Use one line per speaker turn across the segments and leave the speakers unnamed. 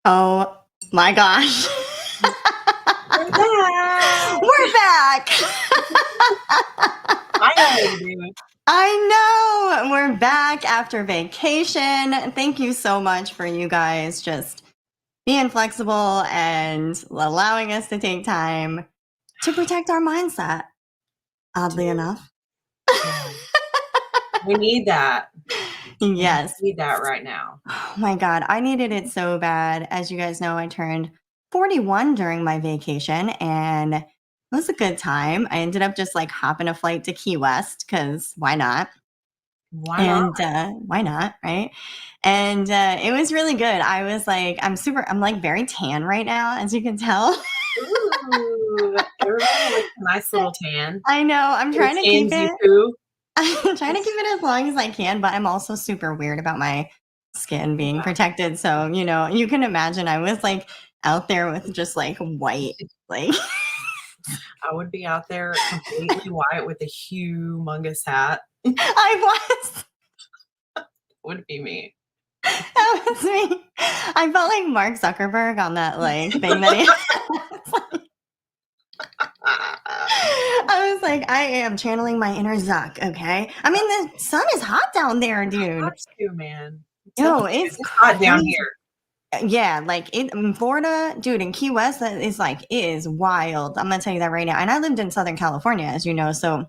Oh my gosh.
We're back.
We're back.
Finally, dude.
I know. We're back after vacation. Thank you so much for you guys just being flexible and allowing us to take time to protect our mindset. Oddly enough.
We need that.
Yes.
We need that right now.
Oh my God. I needed it so bad. As you guys know, I turned 41 during my vacation and it was a good time. I ended up just like hopping a flight to Key West because why not?
Why not?
Why not? Right. And it was really good. I was like, I'm like very tan right now, as you can tell.
Ooh, everybody likes a nice little tan.
I know. I'm trying to keep it. I'm trying to keep it as long as I can, but I'm also super weird about my skin being protected. So, you know, you can imagine I was like out there with just like white, like
I would be out there completely white with a humongous hat.
I was.
Would be me.
That was me. I felt like Mark Zuckerberg on that like thing that he I was like, I am channeling my inner Zuck, okay? I mean, the sun is hot down there, dude.
That's you, man.
Yo, it's
hot down here.
Yeah, like in Florida, dude, in Key West, that is like, it is wild. I'm gonna tell you that right now. And I lived in Southern California, as you know, so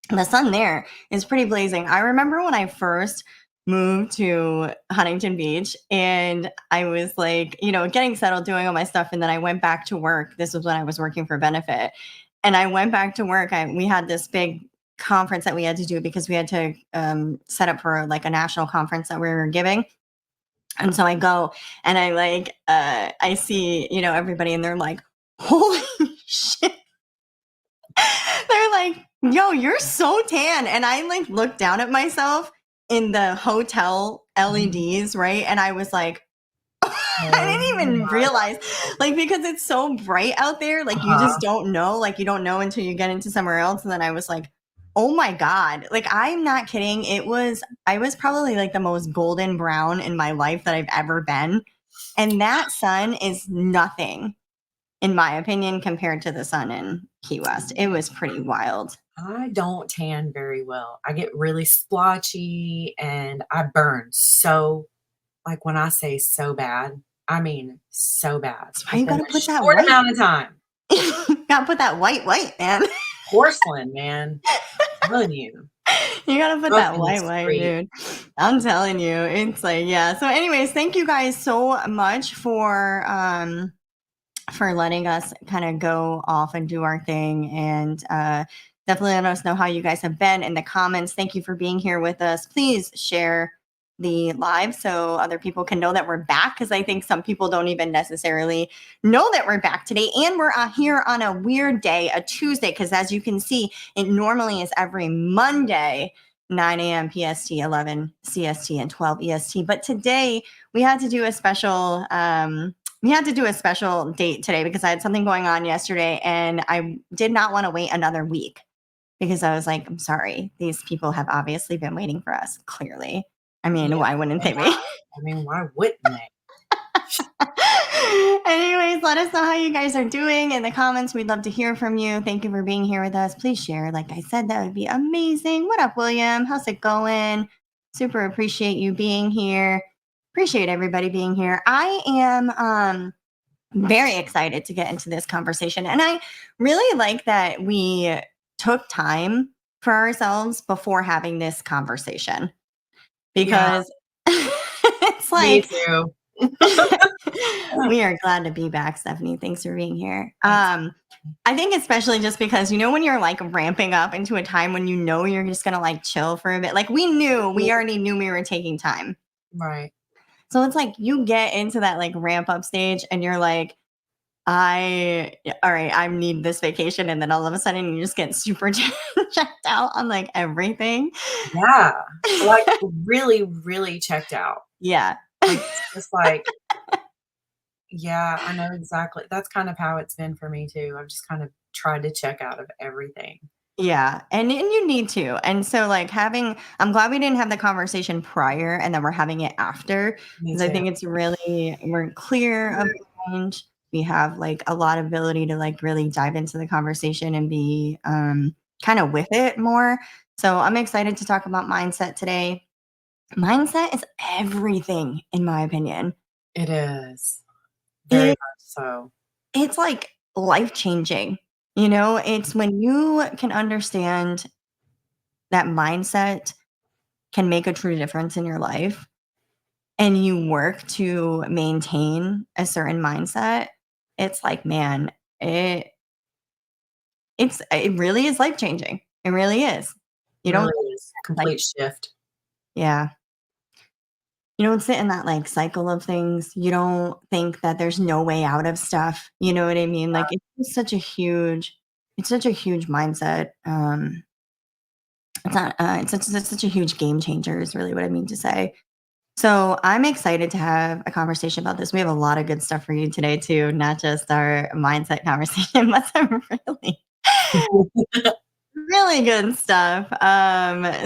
the sun there is pretty blazing. I remember when I first moved to Huntington Beach and I was like, you know, getting settled, doing all my stuff. And then I went back to work. This was when I was working for Benefit. And I went back to work. We had this big conference that we had to do because we had to set up for like a national conference that we were giving. And so I go and I like, I see, you know, everybody and they're like, holy shit. They're like, yo, you're so tan. And I like looked down at myself in the hotel LEDs, right? And I was like, I didn't even realize, like, because it's so bright out there, like, you just don't know, like, you don't know until you get into somewhere else. And then I was like, oh my God, like, I'm not kidding. I was probably like the most golden brown in my life that I've ever been. And that sun is nothing, in my opinion, compared to the sun in Key West. It was pretty wild.
I don't tan very well. I get really splotchy and I burn so, like when I say so bad, I mean so bad.
That's why you gotta put that
short amount of time.
Gotta put that white, man.
Porcelain, man. I'm telling you.
You gotta put that white, dude. I'm telling you. It's like, yeah. So anyways, thank you guys so much for letting us kind of go off and do our thing. And definitely let us know how you guys have been in the comments. Thank you for being here with us. Please share the live so other people can know that we're back, because I think some people don't even necessarily know that we're back today. And we're here on a weird day, a Tuesday, because as you can see, it normally is every Monday, 9 a.m. PST, 11 CST, and 12 EST. But today we had to do a special date today because I had something going on yesterday and I did not want to wait another week, because I was like, I'm sorry, these people have obviously been waiting for us, clearly. I mean, why wouldn't they be?
I mean, why wouldn't they?
Anyways, let us know how you guys are doing in the comments. We'd love to hear from you. Thank you for being here with us. Please share. Like I said, that would be amazing. What up, William? How's it going? Super appreciate you being here. Appreciate everybody being here. I am very excited to get into this conversation. And I really like that we took time for ourselves before having this conversation
Yeah,
because it's
me
like
too.
we are glad to be back, Stephanie. Thanks for being here.
Thanks.
I think especially just because when you're like ramping up into a time when you're just gonna like chill for a bit. Like we already knew we were taking time.
Right.
So it's like you get into that like ramp up stage and you're like, all right, I need this vacation. And then all of a sudden you just get super checked out on like everything.
Yeah. Like, really, really checked out.
Yeah.
Like, it's just like, yeah, I know exactly. That's kind of how it's been for me too. I've just kind of tried to check out of everything.
Yeah, and you need to. And so like I'm glad we didn't have the conversation prior and then we're having it after
Me
because I
too.
think we're clear of mind. We have like a lot of ability to like really dive into the conversation and be kind of with it more. So I'm excited to talk about mindset today. Mindset is everything in my opinion.
It is. Very
It,
much so.
it's like life changing. It's when you can understand that mindset can make a true difference in your life and you work to maintain a certain mindset, it's like, man, it really is life changing. It really is. You don't
Really is.
like
Complete shift.
yeah. You don't sit in that like cycle of things. You don't think that there's no way out of stuff. You know what I mean? Like it's such a huge mindset. It's not it's such a huge game changer is really what I mean to say. So I'm excited to have a conversation about this. We have a lot of good stuff for you today too, not just our mindset conversation, but some really good stuff.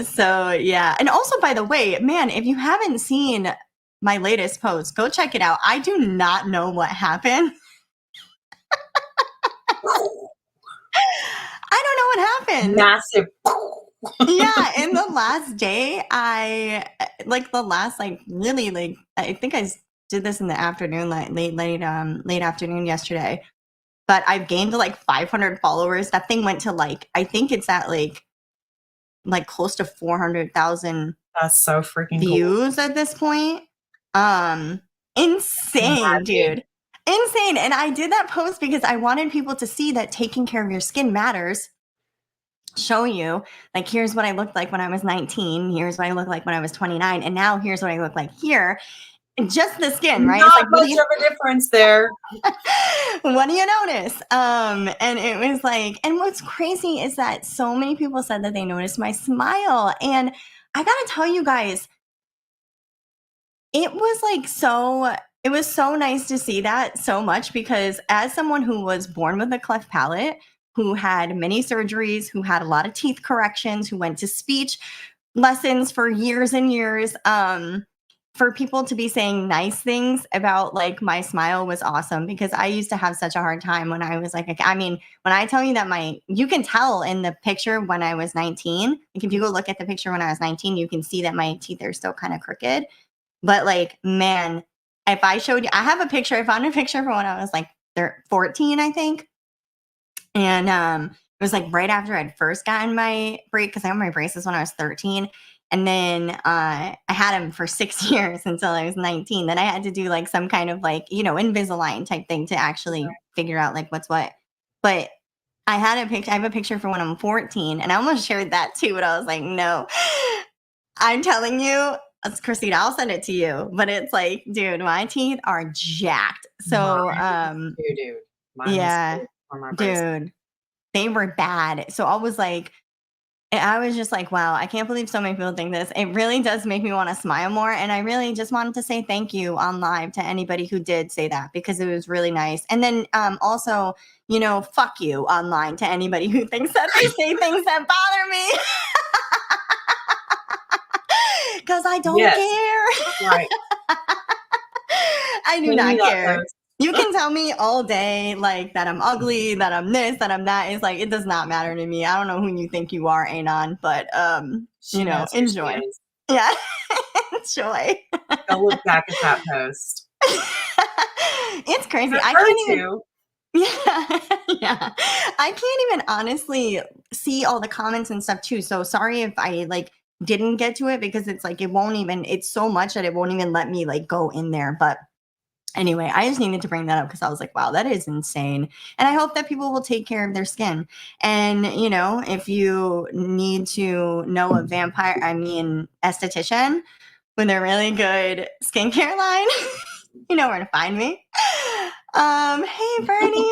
So yeah. And also by the way, man, if you haven't seen my latest post, go check it out. I do not know what happened. I don't know what happened.
Massive.
Yeah, in the last day, I like the last like really like I think did this in the afternoon, like late afternoon yesterday. But I've gained like 500 followers. That thing went to like I think it's at like close to 400,000
That's so freaking cool.
views at this point. Insane,
Congrats, dude.
dude. Insane. And I did that post because I wanted people to see that taking care of your skin matters. Show you like here's what I looked like when I was 19, here's what I look like when I was 29, and now here's what I look like here. And just the skin, right? It's
Not
like
much of a difference there.
what do you notice? And it was like, and what's crazy is that so many people said that they noticed my smile. And I gotta tell you guys, it was like it was so nice to see that so much because as someone who was born with a cleft palate, who had many surgeries, who had a lot of teeth corrections, who went to speech lessons for years and years, for people to be saying nice things about like my smile was awesome because I used to have such a hard time when I was like, I mean, when I tell you that you can tell in the picture when I was 19, like if you go look at the picture when I was 19, you can see that my teeth are still kind of crooked. But like, man, if I showed you, I have a picture. I found a picture from when I was like 14, I think. And it was like right after I'd first gotten my break because I got my braces when I was 13. And then I had them for 6 years until I was 19. Then I had to do like some kind of like, Invisalign type thing to actually figure out like what's what. But I have a picture for when I'm 14 and I almost shared that too. But I was like, no, I'm telling you, Kristina, I'll send it to you. But it's like, dude, my teeth are jacked. So,
Mine is too, dude. Mine is
yeah,
too for my braces.
dude, they were bad. So I was just like, wow, I can't believe so many people think this. It really does make me want to smile more. And I really just wanted to say thank you on live to anybody who did say that because it was really nice. And then also, fuck you online to anybody who thinks that they say things that bother me. Because I don't care.
Right.
I do
Send me
not
that
care.
post.
You can tell me all day, like, that I'm ugly, that I'm this, that I'm that. It's like, it does not matter to me. I don't know who you think you are, Anon, but,
She knows who she
enjoy.
is.
Yeah. Joy.
Go look back at that post.
It's crazy.
It's
I
her
can't even.
too.
Yeah, yeah. I can't even honestly see all the comments and stuff too. So sorry if I like didn't get to it because it's like it won't even. It's so much that it won't even let me like go in there. But anyway, I just needed to bring that up because I was like, wow, that is insane. And I hope that people will take care of their skin. And, you know, if you need to know a esthetician with a really good skincare line, you know where to find me. Hey, Bernie.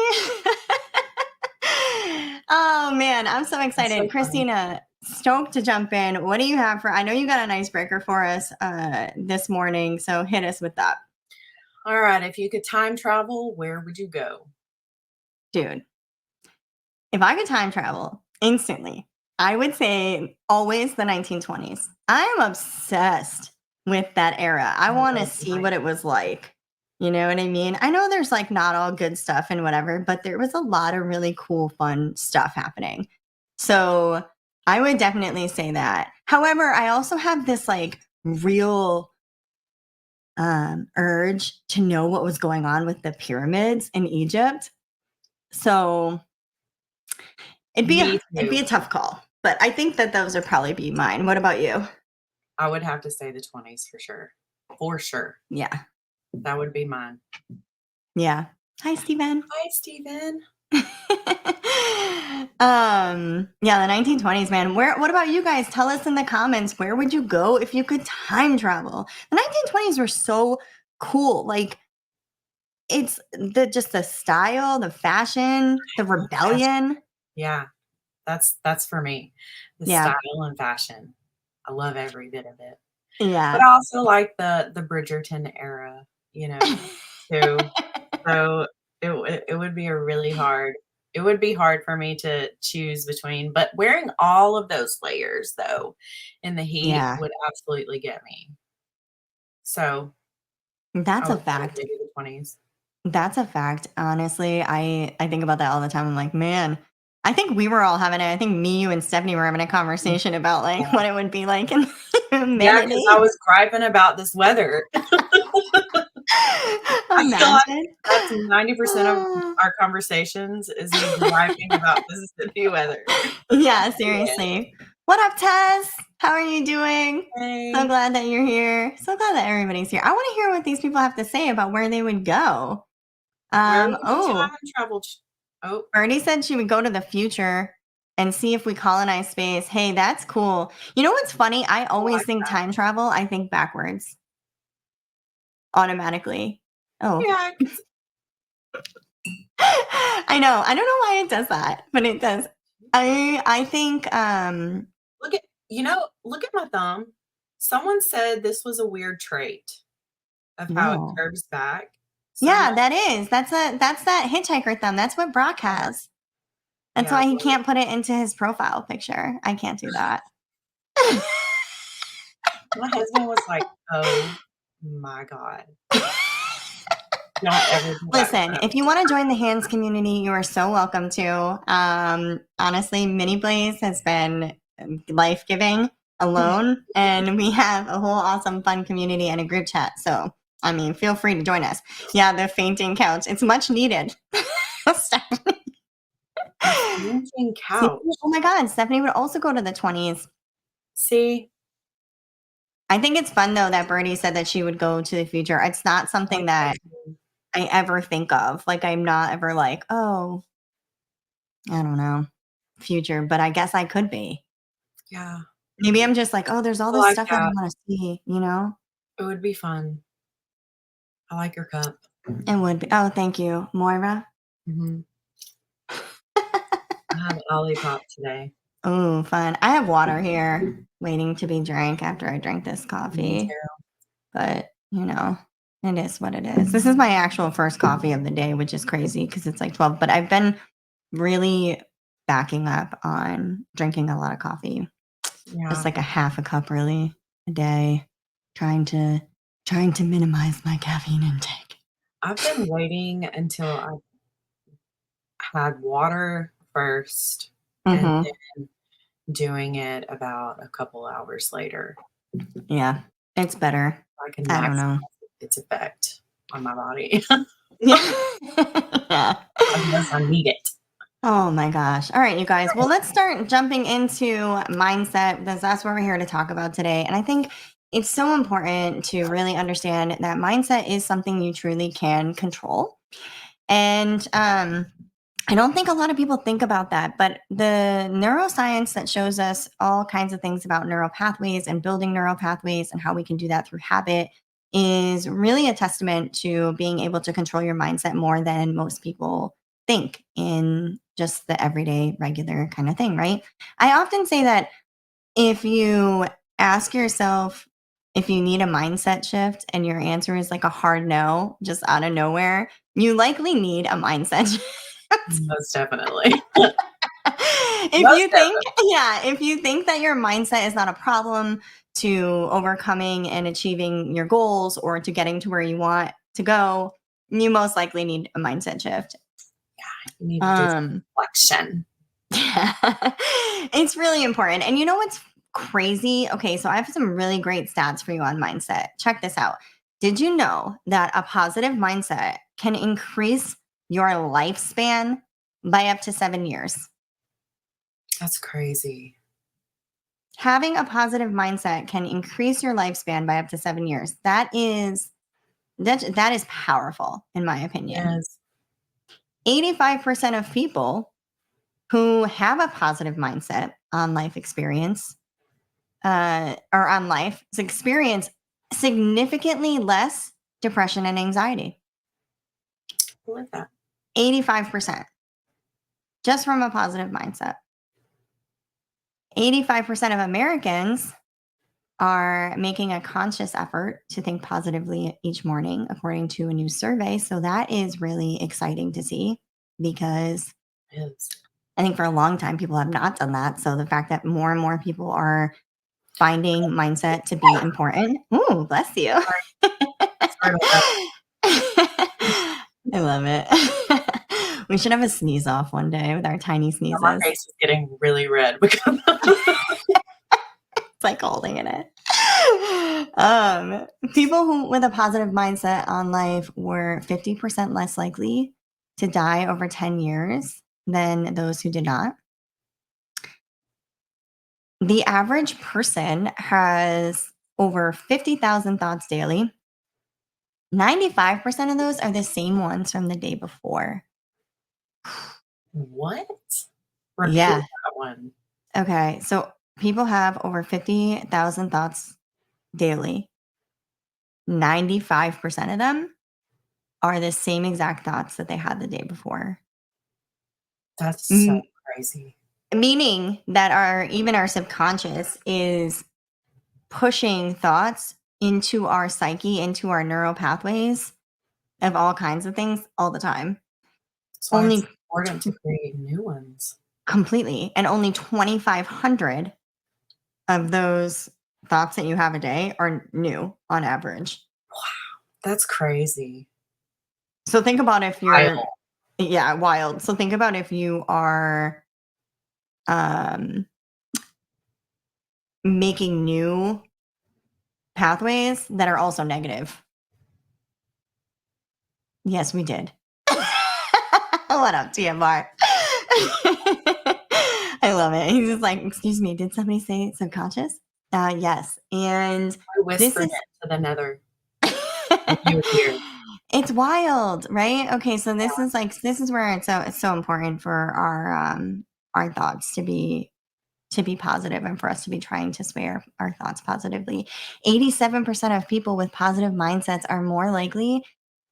Oh, man, I'm so
That's
excited.
so funny.
Kristina, stoked to jump in. What do you have I know you got an icebreaker for us this morning, so hit us with that.
All right, if you could time travel, where would you go?
Dude, if I could time travel instantly, I would say always the 1920s. I am obsessed with that era. I
I
want to
love the
see what it
90s.
was like. You know what I mean? I know there's like not all good stuff and whatever, but there was a lot of really cool, fun stuff happening. So I would definitely say that. However, I also have this like real urge to know what was going on with the pyramids in Egypt. So
Me
it'd be
too.
a tough call, but I think that those would probably be mine. What about you?
I would have to say the 20s for sure. For sure.
Yeah.
That would be mine.
Yeah. Hi, Steven.
Hi, Steven.
Yeah, the 1920s, man. What about you guys? Tell us in the comments, where would you go if you could time travel? The 1920s were so cool. Like it's the style, the fashion, the
Fashion.
rebellion.
Yeah, that's for me. The
Yeah.
style and fashion. I love every bit of it. But
Yeah.
I also like the Bridgerton era, you know, too. So it would be a really hard it would be hard for me to choose between, but wearing all of those layers though in the heat
Yeah.
would absolutely get me. So I
That's a
would say
fact.
maybe the 20s.
That's a fact. Honestly, I think about that all the time. I'm like, man, I think we were all having it. I think me, you, and Stephanie were having a conversation about like what it would be like in
Yeah,
minute
because I
eight.
was griping about this weather. I feel like
Imagine.
that's 90% of
Oh.
our conversations is me griping about Mississippi weather.
Yeah,
Yeah.
seriously. What up, Tess? How are you doing? So
Hey,
glad that you're here. So glad that everybody's here. I want to hear what these people have to say about where they would go.
where would you
Oh,
time travel? Oh,
Bernie said she would go to the future and see if we colonize space. Hey, that's cool. You know what's funny? I
I
always
like
think
that.
time travel, I think backwards automatically. Oh,
Yeah, 'cause
I know. I don't know why it does that, but it does. I think
look at look at my thumb. Someone said this was a weird trait of how it
no.
curves back. So I'm
Yeah,
not
that is. That's that hitchhiker thumb. That's what Brock
yeah,
has. That's
yeah,
why he
well,
can't put it into his profile picture. I can't do that.
my husband was like, "Oh my god. Don't ever do that in
Listen,
front of
if
me."
you want to join the hands community, you are so welcome to. Honestly, Mini Blaze has been life giving alone, and we have a whole awesome, fun community and a group chat. So, I mean, feel free to join us. Yeah, the fainting couch, it's much needed. Stephanie.
The fainting
See,
couch.
oh my God, Stephanie would also go to the 20s.
See?
I think it's fun though that Bernie said that she would go to the future. It's not
I
something
like that
that
too.
I ever think of. Like, I'm not ever like, oh, I don't know, future, but I guess I could be.
Yeah,
Maybe I'm just like, oh, there's all
I
this
like
stuff that I
that.
want to see, you know?
It would be fun. I like your cup.
It would be. Oh, thank you, Moira.
Mhm. I have Olipop today.
Oh, fun. I have water here waiting to be drank after I drink this
Me
coffee,
too.
but you know, it is what it is. This is my actual first coffee of the day, which is crazy because it's like 12, but I've been really backing up on drinking a lot of coffee. Just
Yeah.
like a half a cup really a day, trying to minimize my caffeine intake.
I've been waiting until I had water first and
Mhm.
then doing it about a couple hours later.
Yeah. It's better.
I can
I don't
maximize
know.
its effect on my body
Yeah. Yeah.
unless I need it.
Oh my gosh. All right, you guys. Well, let's start jumping into mindset because that's what we're here to talk about today. And I think it's so important to really understand that mindset is something you truly can control. And I don't think a lot of people think about that, but the neuroscience that shows us all kinds of things about neural pathways and building neural pathways and how we can do that through habit is really a testament to being able to control your mindset more than most people think in just the everyday, regular kind of thing, right? I often say that if you ask yourself if you need a mindset shift and your answer is like a hard no, just out of nowhere, you likely need a mindset shift.
Most definitely.
If
Most
you think,
definitely.
yeah, if you think that your mindset is not a problem to overcoming and achieving your goals or to getting to where you want to go, you most likely need a mindset shift.
You need to do some
Um,
reflection.
yeah, it's really important. And you know what's crazy? Okay, so I have some really great stats for you on mindset. Check this out. Did you know that a positive mindset can increase your lifespan by up to 7 years?
That's crazy.
Having a positive mindset can increase your lifespan by up to 7 years. That is powerful, in my opinion.
Yes.
85% of people who have a positive mindset on life experience or on life experience significantly less depression and anxiety.
I believe that.
85% just from a positive mindset. 85% of Americans are making a conscious effort to think positively each morning, according to a new survey. So that is really exciting to see because
Yes.
I think for a long time people have not done that. So the fact that more and more people are finding mindset to be important. Ooh, bless you.
Sorry about that.
I love it. We should have a sneeze off one day with our tiny
My
sneezes.
face is getting really red because
It's like holding in it. People who with a positive mindset on life were 50% less likely to die over 10 years than those who did not. The average person has over 50,000 thoughts daily. 95% of those are the same ones from the day before.
what? Repeat
Yeah.
that one.
Okay. So people have over 50,000 thoughts daily. 95% of them are the same exact thoughts that they had the day before.
That's so
M-
crazy.
Meaning that our subconscious is pushing thoughts into our psyche, into our neural pathways of all kinds of things all the time.
That's why it's
Only
important to create new ones.
completely, and only 2,500 of those thoughts that you have a day are new on average.
That's crazy.
So think about if
Wild.
you're, yeah, wild. So think about if you are um, making new pathways that are also negative. Yes, we did. What up, TMR? I love it. He's just like, excuse me, did somebody say subconscious? Yes. And
I
this
whispered
is
it to the nether. If you would hear.
it's wild, right? Okay, so this is where it's so important for our thoughts to be positive and for us to be trying to sway our thoughts positively. 87% of people with positive mindsets are more likely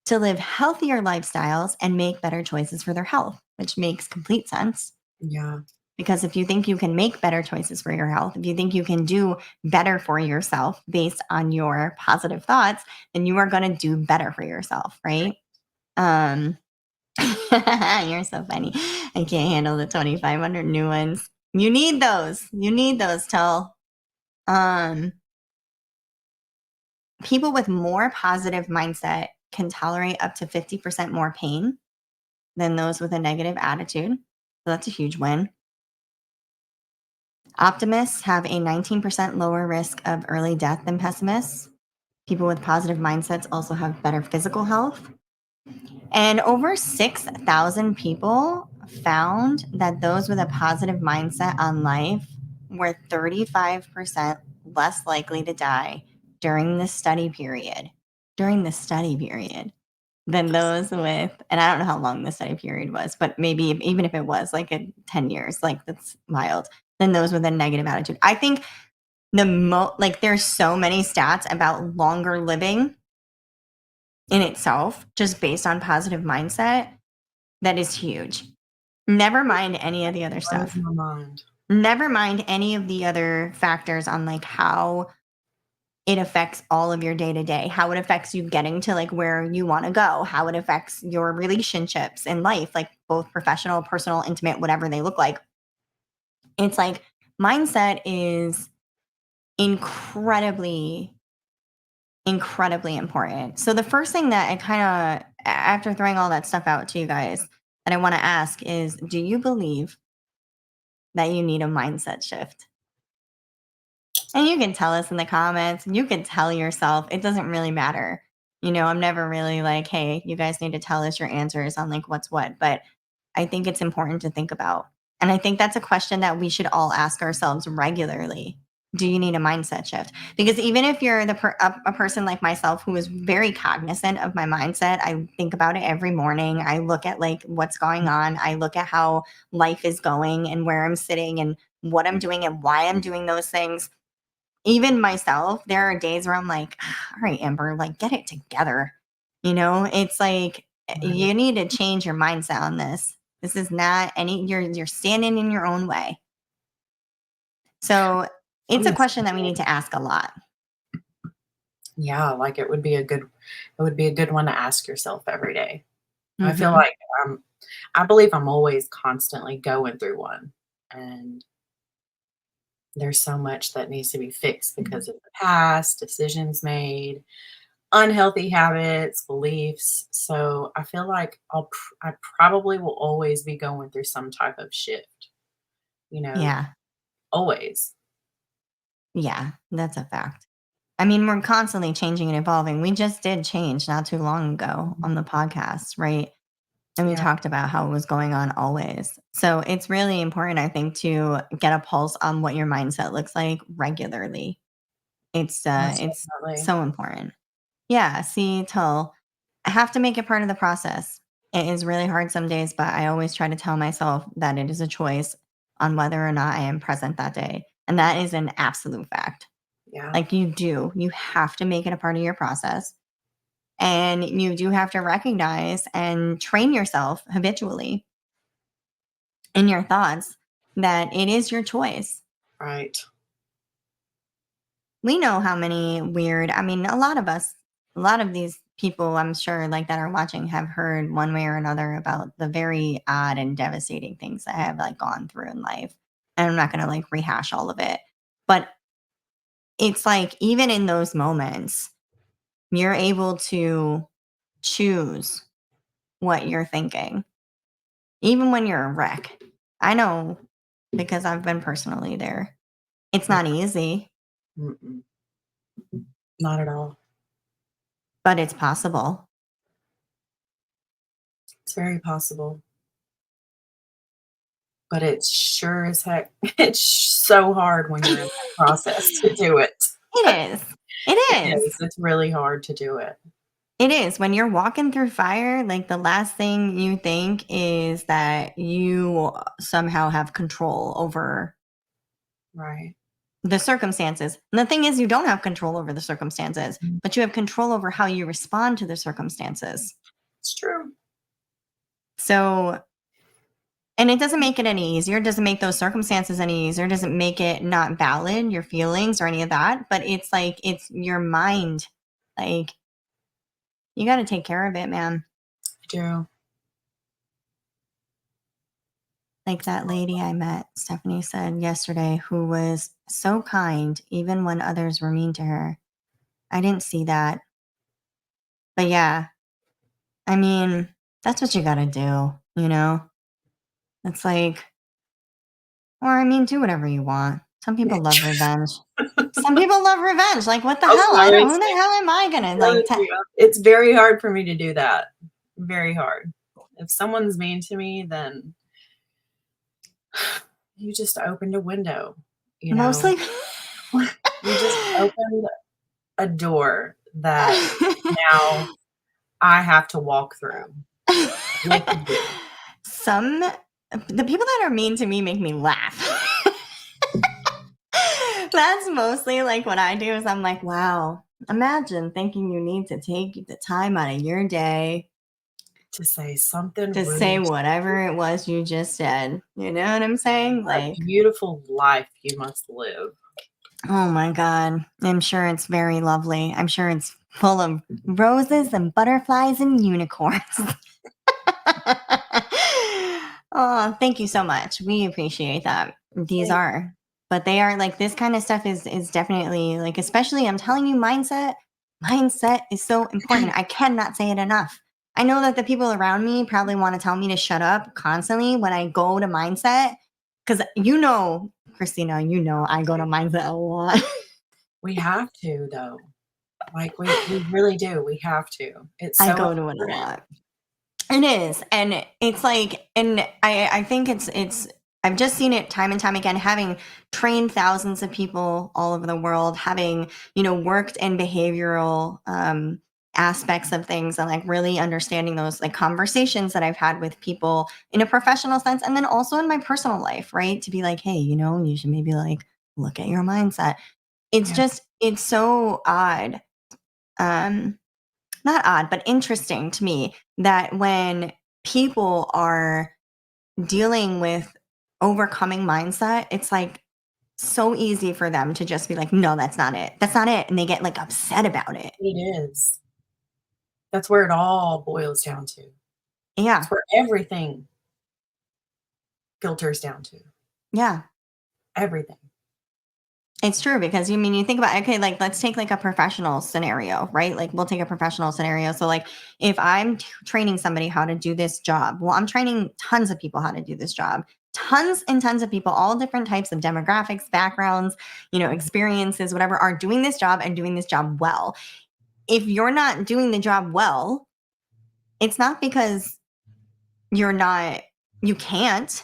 to live healthier lifestyles and make better choices for their health, which makes complete sense.
Yeah.
Because if you think you can make better choices for your health, if you think you can do better for yourself based on your positive thoughts, then you are going to do better for yourself, right? Um, you're so funny. I can't handle the 2,500 new ones. You need those. You need those till um people with more positive mindset can tolerate up to 50% more pain than those with a negative attitude. So that's a huge win. Optimists have a 19% lower risk of early death than pessimists. People with positive mindsets also have better physical health. And over 6,000 people found that those with a positive mindset on life were 35% less likely to die during the study period. During the study period than those with, and I don't know how long the study period was, but maybe even if it was like 10 years, like that's mild, than those with a negative attitude. I think like there's so many stats about longer living in itself, just based on positive mindset, that is huge. Never mind any of the other
Blows
stuff.
my mind.
Never mind any of the other factors on like how it affects all of your day to day, how it affects you getting to like where you want to go, how it affects your relationships in life, like both professional, personal, intimate, whatever they look like. It's like mindset is incredibly, incredibly important. So the first thing that I kind of, after throwing all that stuff out to you guys, that I want to ask is, do you believe that you need a mindset shift? And you can tell us in the comments. You can tell yourself. It doesn't really matter. I'm never really like, hey, you guys need to tell us your answers on like what's what. But I think it's important to think about. And I think that's a question that we should all ask ourselves regularly. Do you need a mindset shift? Because even if you're a person like myself who is very cognizant of my mindset, I think about it every morning. I look at like what's going on. I look at how life is going and where I'm sitting and what I'm doing and why I'm doing those things. Even myself, there are days where I'm like, all right, Amber, like get it together. It's like
Right.
you need to change your mindset on this. This is not any you're standing in your own way. So it's a
Honestly,
question that we need to ask a lot.
yeah, like it would be a good one to ask yourself every day. I feel
Hmm.
like I believe I'm always constantly going through one, and there's so much that needs to be fixed because of the past, decisions made, unhealthy habits, beliefs. So I feel like I probably will always be going through some type of shift, you know,
Yeah.
always.
Yeah. That's a fact. I mean, we're constantly changing and evolving. We just did change not too long ago
Mhm.
on the podcast, right? And we
Yeah,
talked about how it was going on always. So it's really important, I think, to get a pulse on what your mindset looks like regularly.
most
It's
definitely.
so important. Yeah, see, I have to make it part of the process. It is really hard some days, but I always try to tell myself that it is a choice on whether or not I am present that day. And that is an absolute fact.
Yeah,
Like you have to make it a part of your process. And you do have to recognize and train yourself habitually in your thoughts that it is your choice.
right.
We know how many weird, I mean, a lot of us, a lot of these people, I'm sure, like that are watching have heard one way or another about the very odd and devastating things that I have like gone through in life. And I'm not going to like rehash all of it. But it's like, even in those moments, you're able to choose what you're thinking, even when you're a wreck. I know because I've been personally there. It's
Yeah,
not easy,
mm-mm, not at all.
but it's possible.
It's very possible, but it's sure as heck it's so hard when you're in that process to do it.
It is. It
It
is.
is, it's really hard to do it.
It is. When you're walking through fire, like the last thing you think is that you somehow have control over
Right.
the circumstances. And the thing is, you don't have control over the circumstances,
Mm,
but you have control over how you respond to the circumstances.
it's true.
So, and it doesn't make it any easier. It doesn't make those circumstances any easier. It doesn't make it not valid, your feelings or any of that. But it's like, it's your mind. Like, you got to take care of it, man.
I do.
Like that lady I met, Stephanie said yesterday, who was so kind, even when others were mean to her. I didn't see that. But yeah, I mean, that's what you got to do, you know? It's like, or I mean, do whatever you want. Some people love revenge. Some people love revenge. Like, what the
Also,
hell?
I would
Who the
say
hell am I gonna
the other
like?
thing, it's very hard for me to do that. Very hard. If someone's mean to me, then you just opened a window, you know?
Mostly.
You just opened a door that now I have to walk through with you.
Some the people that are mean to me make me laugh. That's mostly like what I do is I'm like, wow, imagine thinking you need to take the time out of your day
To say something
to say
rude.
whatever it was you just said. You know what I'm saying?
What a
Like,
beautiful life you must live.
oh my God. I'm sure it's very lovely. I'm sure it's full of roses and butterflies and unicorns. Oh, thank you so much. We appreciate that. These
Thank
are, but they are like this kind of stuff is definitely like, especially I'm telling you, mindset is so important. I cannot say it enough. I know that the people around me probably want to tell me to shut up constantly when I go to mindset. Cause Christina, I go to mindset a lot.
We have to though. Like we really do. We have to. It's
I
so
go to it a
important.
lot. It is, and it's like, and I think it's I've just seen it time and time again, having trained thousands of people all over the world, having worked in behavioral aspects of things, and like really understanding those like conversations that I've had with people in a professional sense, and then also in my personal life, right? To be like, hey, you should maybe like look at your mindset. It's
Yeah.
just it's so odd. Um, Not odd, but interesting to me that when people are dealing with overcoming mindset, it's like so easy for them to just be like, no, that's not it. That's not it. And they get like upset about it.
It is. That's where it all boils down to.
Yeah.
It's where everything filters down to.
Yeah.
Everything.
It's true because you think about, okay, like let's take like a professional scenario, right? Like we'll take a professional scenario. So like if I'm training somebody how to do this job, well, I'm training tons of people how to do this job. Tons and tons of people, all different types of demographics, backgrounds, experiences, whatever, are doing this job and doing this job well. If you're not doing the job well, it's not because you can't,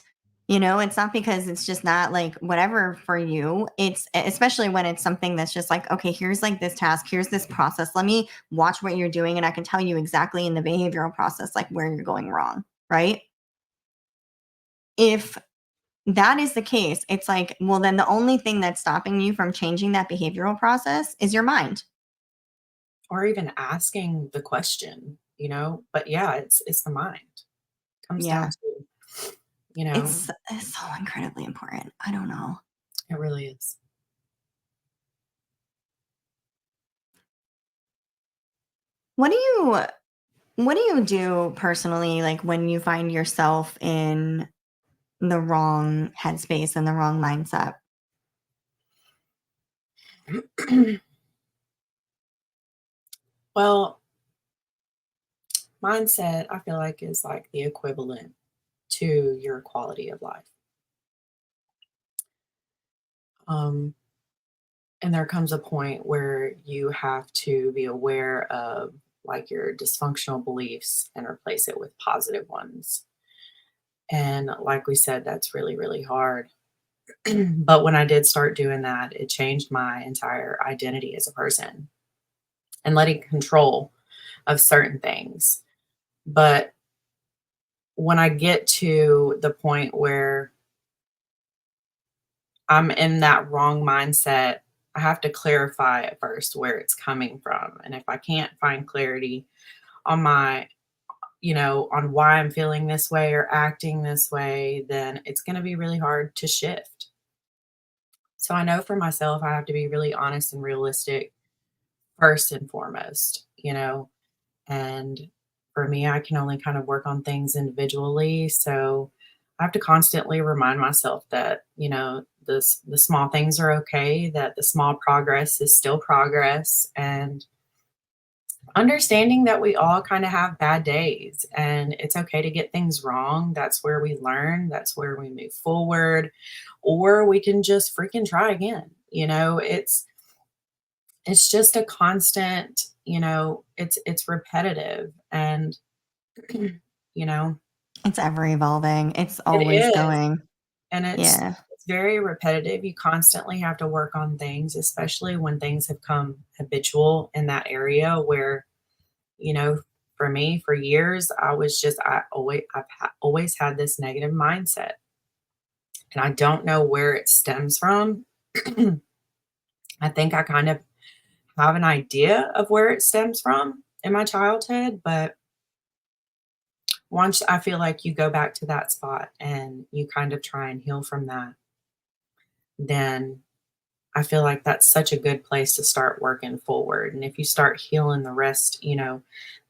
it's not because it's just not like whatever for you. It's especially when it's something that's just like, okay, here's like this task, here's this process. Let me watch what you're doing and I can tell you exactly in the behavioral process, like where you're going wrong, right? If that is the case, it's like, well, then the only thing that's stopping you from changing that behavioral process is your mind.
Or even asking the question, But yeah, it's the mind. Comes down
Yeah.
to,
It's so incredibly important. I don't know.
it really is.
What do you What do you do personally, like when you find yourself in the wrong headspace and the wrong mindset?
Well, mindset, I feel like, is like the equivalent to your quality of life. Um, and there comes a point where you have to be aware of like your dysfunctional beliefs and replace it with positive ones. And like we said, that's really, really hard. But when I did start doing that, it changed my entire identity as a person and letting control of certain things. But when I get to the point where I'm in that wrong mindset, I have to clarify at first where it's coming from. And if I can't find clarity on on why I'm feeling this way or acting this way, then it's going to be really hard to shift. So I know for myself, I have to be really honest and realistic first and foremost, and for me, I can only kind of work on things individually. So I have to constantly remind myself that, the small things are okay, that the small progress is still progress. And understanding that we all kind of have bad days and it's okay to get things wrong. That's where we learn, that's where we move forward, or we can just freaking try again. It's just a constant, it's repetitive and you know,
It's ever evolving. It's
it
always
is.
going.
And
Yeah.
it's very repetitive. You constantly have to work on things, especially when things have come habitual in that area where, you know, for me, for years, always had this negative mindset. And I don't know where it stems from. I think I kind of have an idea of where it stems from in my childhood, but once I feel like you go back to that spot and you kind of try and heal from that, then I feel like that's such a good place to start working forward. And if you start healing the rest,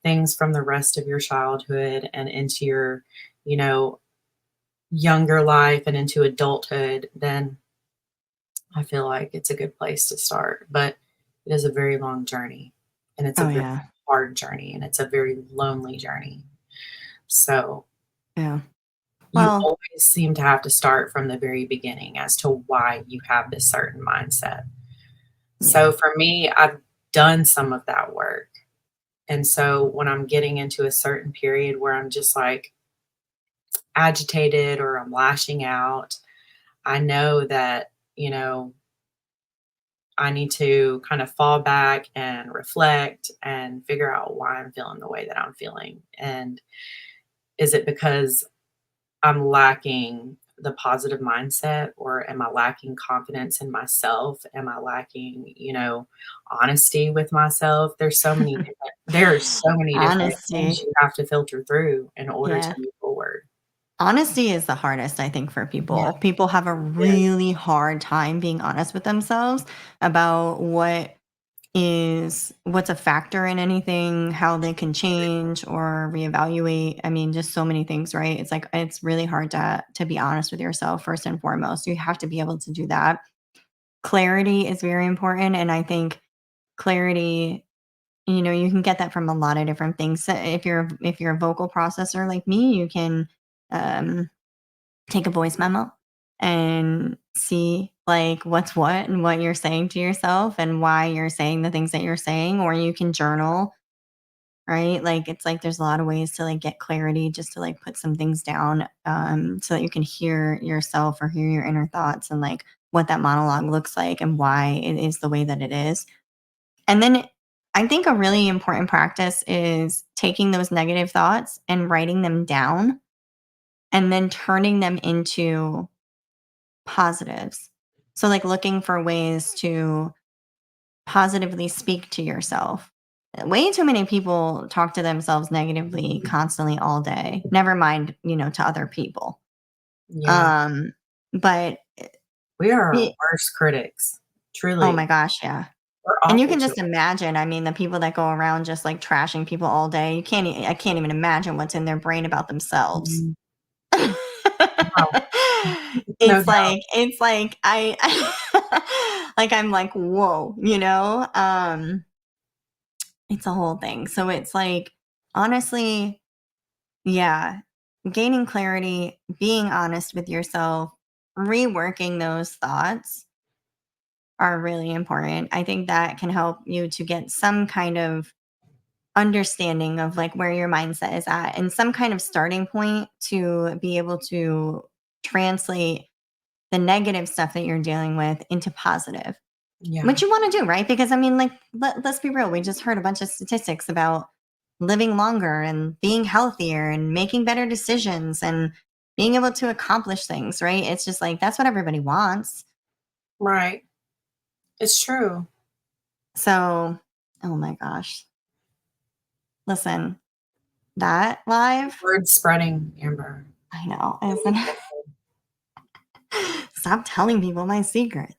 things from the rest of your childhood and into your, you know, younger life and into adulthood, then I feel like it's a good place to start. But it is a very long journey and it's a
Oh,
very
yeah.
hard journey and it's a very lonely journey. So
Yeah.
you
Well,
always seem to have to start from the very beginning as to why you have this certain mindset. So
yeah.
for me, I've done some of that work. And so when I'm getting into a certain period where I'm just like agitated or I'm lashing out, I know that, I need to kind of fall back and reflect and figure out why I'm feeling the way that I'm feeling. And is it because I'm lacking the positive mindset, or am I lacking confidence in myself? Am I lacking, honesty with myself? There are so many different things
Honesty.
you have to filter through in order to
Yeah.
move forward.
Honesty is the hardest, I think, for
Yeah,
people. People have a
it is.
really hard time being honest with themselves about what's a factor in anything, how they can change or reevaluate. I mean, just so many things, right? It's like it's really hard to be honest with yourself first and foremost. You have to be able to do that. Clarity is very important, and I think clarity, you can get that from a lot of different things. So if you're a vocal processor like me, you can um take a voice memo and see like what's what and what you're saying to yourself and why you're saying the things that you're saying, or you can journal, right? Like it's like there's a lot of ways to like get clarity, just to like put some things down, so that you can hear yourself or hear your inner thoughts and like what that monologue looks like and why it is the way that it is. And then I think a really important practice is taking those negative thoughts and writing them down and then turning them into positives. So, like, looking for ways to positively speak to yourself. Way too many people talk to themselves negatively constantly all day, never mind, to other people.
Yeah.
Um, but
We are our
it,
worst critics.
oh my
Truly.
gosh, yeah.
We're
And you
awful
can
to
just imagine, I mean, the people that go around just like trashing people all day, I can't even imagine what's in their brain about themselves.
Mhm. Wow. No doubt.
It's like like I'm like, "Whoa," it's a whole thing. So it's like, honestly, yeah, gaining clarity, being honest with yourself, reworking those thoughts are really important. I think that can help you to get some kind of understanding of like where your mindset is at and some kind of starting point to be able to translate the negative stuff that you're dealing with into positive,
Yeah.
which you want to do, right? Because I mean, like, let's be real. We just heard a bunch of statistics about living longer and being healthier and making better decisions and being able to accomplish things, right? It's just like that's what everybody wants.
Right. It's true.
So, oh my gosh. Listen, that live,
Word spreading, Amber.
I know, isn't it? Stop telling people my secret.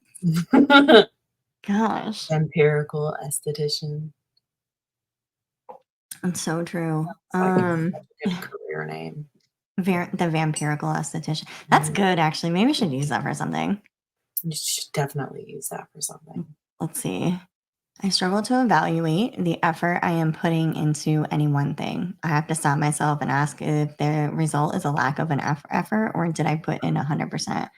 Gosh,
Empirical esthetician.
it's so true.
It's like such a good career name.
The vampirical esthetician. That's
Mhm.
good, actually. Maybe we should use that for something.
You should definitely use that for something.
Let's see. I struggle to evaluate the effort I am putting into any one thing. I have to stop myself and ask if the result is a lack of an effort or did I put in 100%.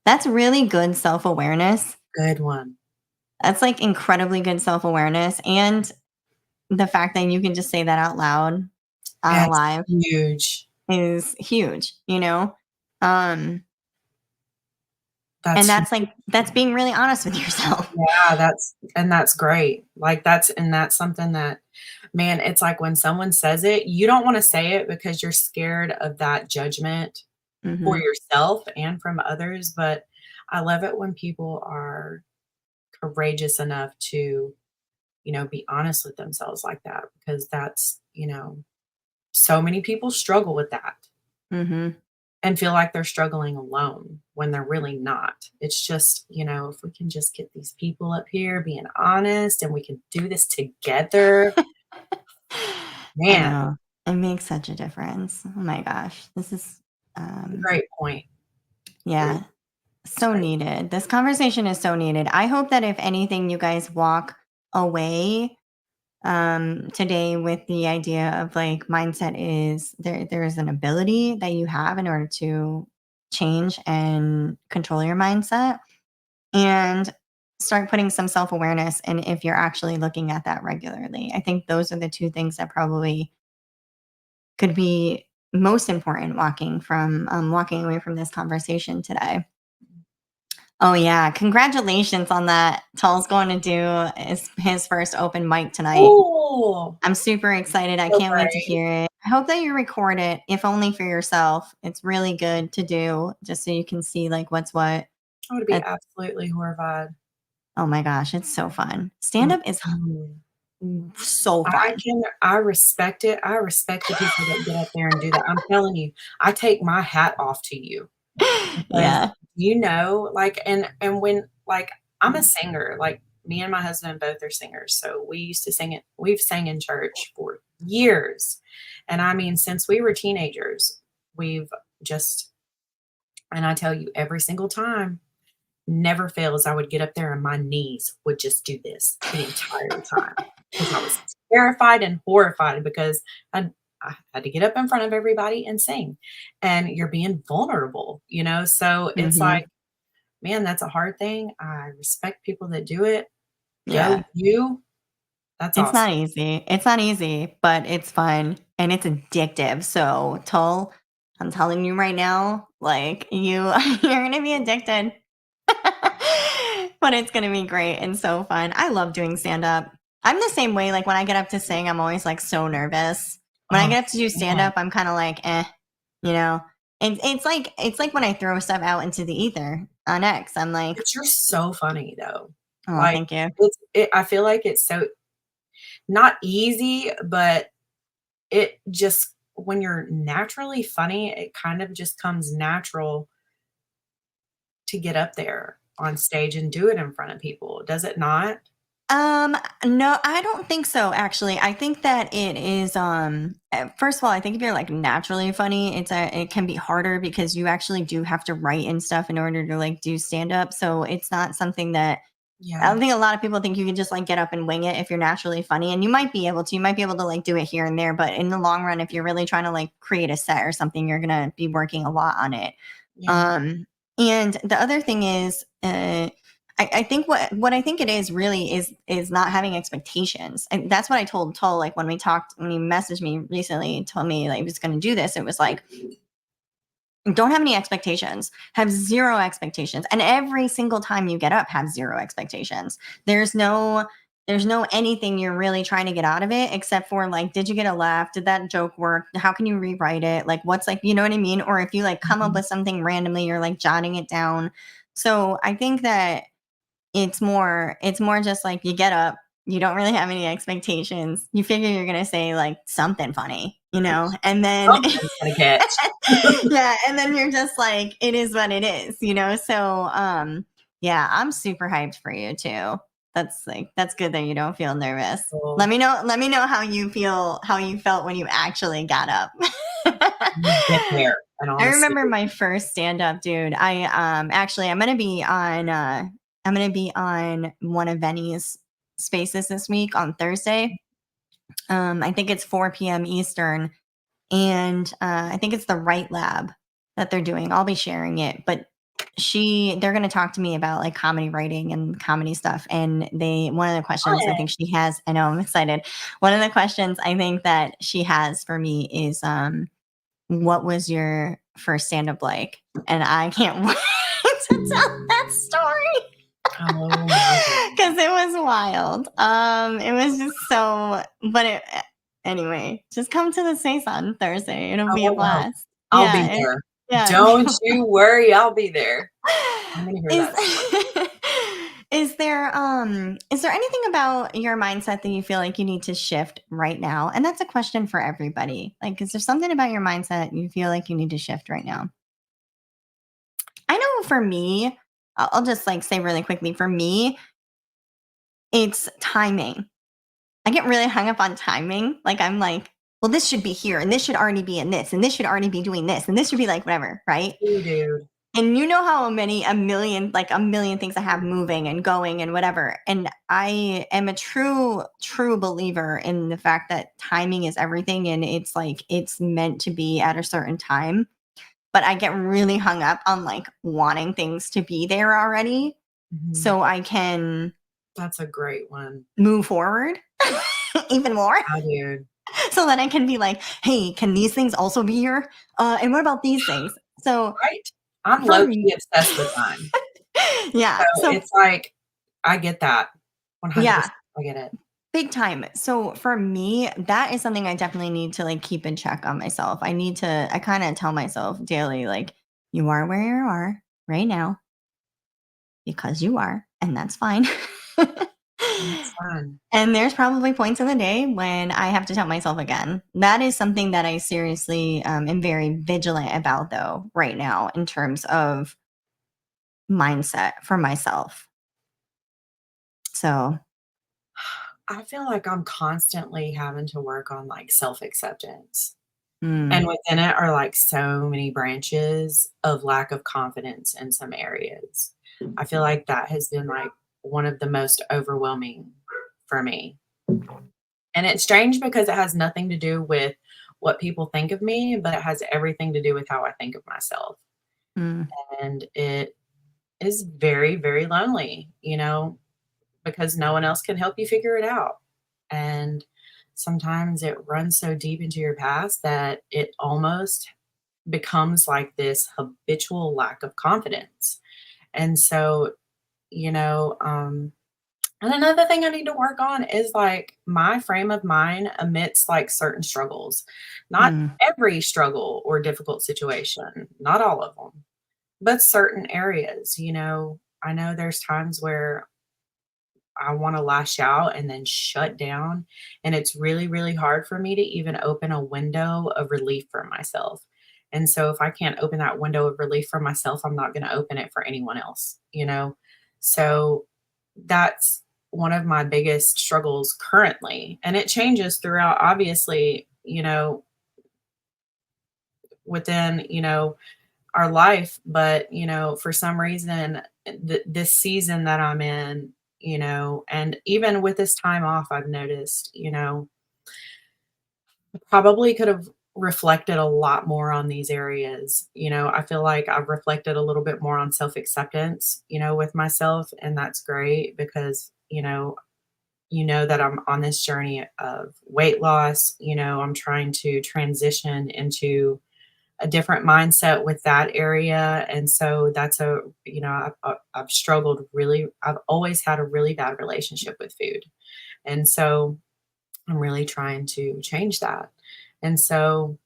That's really good self awareness.
Good one.
That's like incredibly good self awareness. And the fact that you can just say that out loud on a
That's
live
huge.
is huge, you know? Um, and
That's
that's like, that's being really honest with yourself.
yeah, that's great. Like, that's something that man, it's like when someone says it, you don't wanna say it because you're scared of that judgment for
Hmm.
yourself and from others, but I love it when people are courageous enough to, be honest with themselves like that because so many people struggle with that
Hmm.
and feel like they're struggling alone when they're really not. It's just, if we can just get these people up here being honest and we can do this together,
I
man,
know. It makes such a difference. Oh my gosh. This is, um,
great point. Great.
yeah, so
Great.
needed. This conversation is so needed. I hope that if anything, you guys walk away today with the idea of like mindset is there is an ability that you have in order to change and control your mindset and start putting some self-awareness and if you're actually looking at that regularly. I think those are the two things that probably could be most important walking away from this conversation today. Oh yeah, congratulations on that. Tull's going to do his first open mic tonight.
Oh,
I'm super excited. I
so
can't wait to
great.
hear it. I hope that you record it, if only for yourself. It's really good to do just so you can see like what's what.
I would be
Uh,
absolutely horrified.
oh my gosh, it's so fun. Stand up is
Mm.
so fun.
I respect it. I respect the people that get up there and do that. I'm telling you, I take my hat off to you because
Yeah.
like, and when, like, I'm a singer, like, me and my husband both are singers, so we've sang in church for years, and I mean, since we were teenagers, we've just and I tell you every single time never fails. I would get up there and my knees would just do this the entire time because I was terrified and horrified because I had to get up in front of everybody and sing. And you're being vulnerable, So it's
Hmm.
like, man, that's a hard thing. I respect people that do it. Go
Yeah.
you. That's
It's
awesome.
not easy. It's not easy, but it's fun and it's addictive. So, Tull, I'm telling you right now, like you're gonna be addicted. But it's gonna be great and so fun. I love doing stand up. I'm the same way. Like when I get up to sing, I'm always like so nervous. When I
Oh
get up to do stand
man.
up, I'm kind of like, you know. And it's like when I throw stuff out into the ether on X. I'm like,
But you're so funny though.
oh,
Like
thank you.
I feel like it's so not easy, but it just when you're naturally funny, it kind of just comes natural to get up there on stage and do it in front of people, does it not?
No, I don't think so, actually. I think that it is, first of all, I think if you're like naturally funny, it can be harder because you actually do have to write and stuff in order to like do stand up. So it's not something that I
Yeah,
don't think a lot of people think you can just like get up and wing it if you're naturally funny. And you might be able to, like do it here and there. But in the long run, if you're really trying to like create a set or something, you're going to be working a lot on it.
yeah.
And the other thing is, I think what I think it is really is not having expectations, and that's what I told Tull. Like when we talked, when he messaged me recently, and told me like he was going to do this. It was like, don't have any expectations, have zero expectations, and every single time you get up, have zero expectations. There's no anything you're really trying to get out of it except for like, did you get a laugh? Did that joke work? How can you rewrite it? Like what's like, you know what I mean? Or if you like come up
Mhm.
with something randomly, you're like jotting it down. So I think that it's more just like you get up, you don't really have any expectations. You figure you're gonna say like something funny, and then
Something's gonna catch.
yeah, and then you're just like, it is what it is. So yeah, I'm super hyped for you too. That's good that you don't feel nervous. Let
Well,
me know let me know how you felt when you actually got up.
you get there, and
I
honestly,
remember my first stand up, dude. Actually I'm gonna be on one of Benny's Spaces this week on Thursday. I think it's 4 p.m. Eastern, and I think it's the Right Lab that they're doing. I'll be sharing it, but they're going to talk to me about like comedy writing and comedy stuff. And one of the questions I
Fun.
think she has, I know I'm excited. One of the questions I think that she has for me is, what was your first stand-up like? And I can't wait to tell that story.
Oh my god.
Because it was wild. It was just so, anyway, just come to the space on Thursday. It'll be a
Oh, wow.
blast.
I'll be
Yeah,
there.
yeah.
Don't you worry, I'll be there. I'm gonna hear
Is
that story.
is there anything about your mindset that you feel like you need to shift right now? And that's a question for everybody. Like, is there something about your mindset you feel like you need to shift right now? I know for me, I'll just like say really quickly, for me, it's timing. I get really hung up on timing. Like, I'm like, well, this should be here, and this should already be in this, and this should already be doing this, and this should be like whatever, right?
Ooh, dude.
And you know how a million things I have moving and going and whatever. And I am a true believer in the fact that timing is everything, and it's like it's meant to be at a certain time. But I get really hung up on like wanting things to be there already
Mhm.
so I can
That's a great one.
move forward even more.
Yeah, dude.
So that I can be like, hey, can these things also be here? And what about these things? So
Right? I'm
for
low-key
me,
obsessed with time.
yeah.
So
So
it's like, I get that. 100%,
yeah,
I get it.
big time. So for me, that is something I definitely need to like keep in check on myself. I kind of tell myself daily, like, you are where you are right now because you are, and that's fine.
It's fun.
And there's probably points in the day when I have to tell myself again. That is something that I seriously am very vigilant about, though, right now, in terms of mindset for myself. So,
I feel like I'm constantly having to work on, like, self-acceptance, and
mm,
within it are, like, so many branches of lack of confidence in some areas. I feel like that has been, like, one of the most overwhelming for me, and it's strange because it has nothing to do with what people think of me, but it has everything to do with how I think of myself,
mm,
and it is very, very lonely, because no one else can help you figure it out. And sometimes it runs so deep into your past that it almost becomes like this habitual lack of confidence. And so, you know, um, and another thing I need to work on is like my frame of mind amidst like certain struggles. Not
mm,
every struggle or difficult situation, not all of them, but certain areas. I know there's times where I wanna lash out and then shut down, and it's really, really hard for me to even open a window of relief for myself, and so if I can't open that window of relief for myself, I'm not gonna open it for anyone else, you know? So, that's one of my biggest struggles currently, and it changes throughout, obviously, within, our life, but, for some reason, this season that I'm in, and even with this time off, I've noticed, probably could have reflected a lot more on these areas. I feel like I've reflected a little bit more on self-acceptance, with myself, and that's great because, that I'm on this journey of weight loss. I'm trying to transition into a different mindset with that area. And so I've struggled really, I've always had a really bad relationship with food. And so I'm really trying to change that. And so,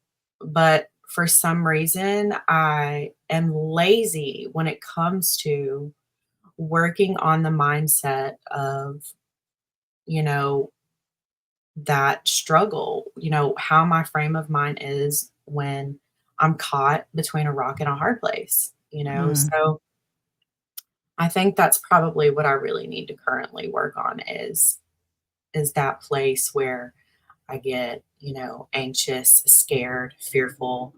but for some reason, I am lazy when it comes to working on the mindset of, you know, that struggle, how my frame of mind is when I'm caught between a rock and a hard place.
mm,
So I think that's probably what I really need to currently work on is that place where I get, anxious, scared, fearful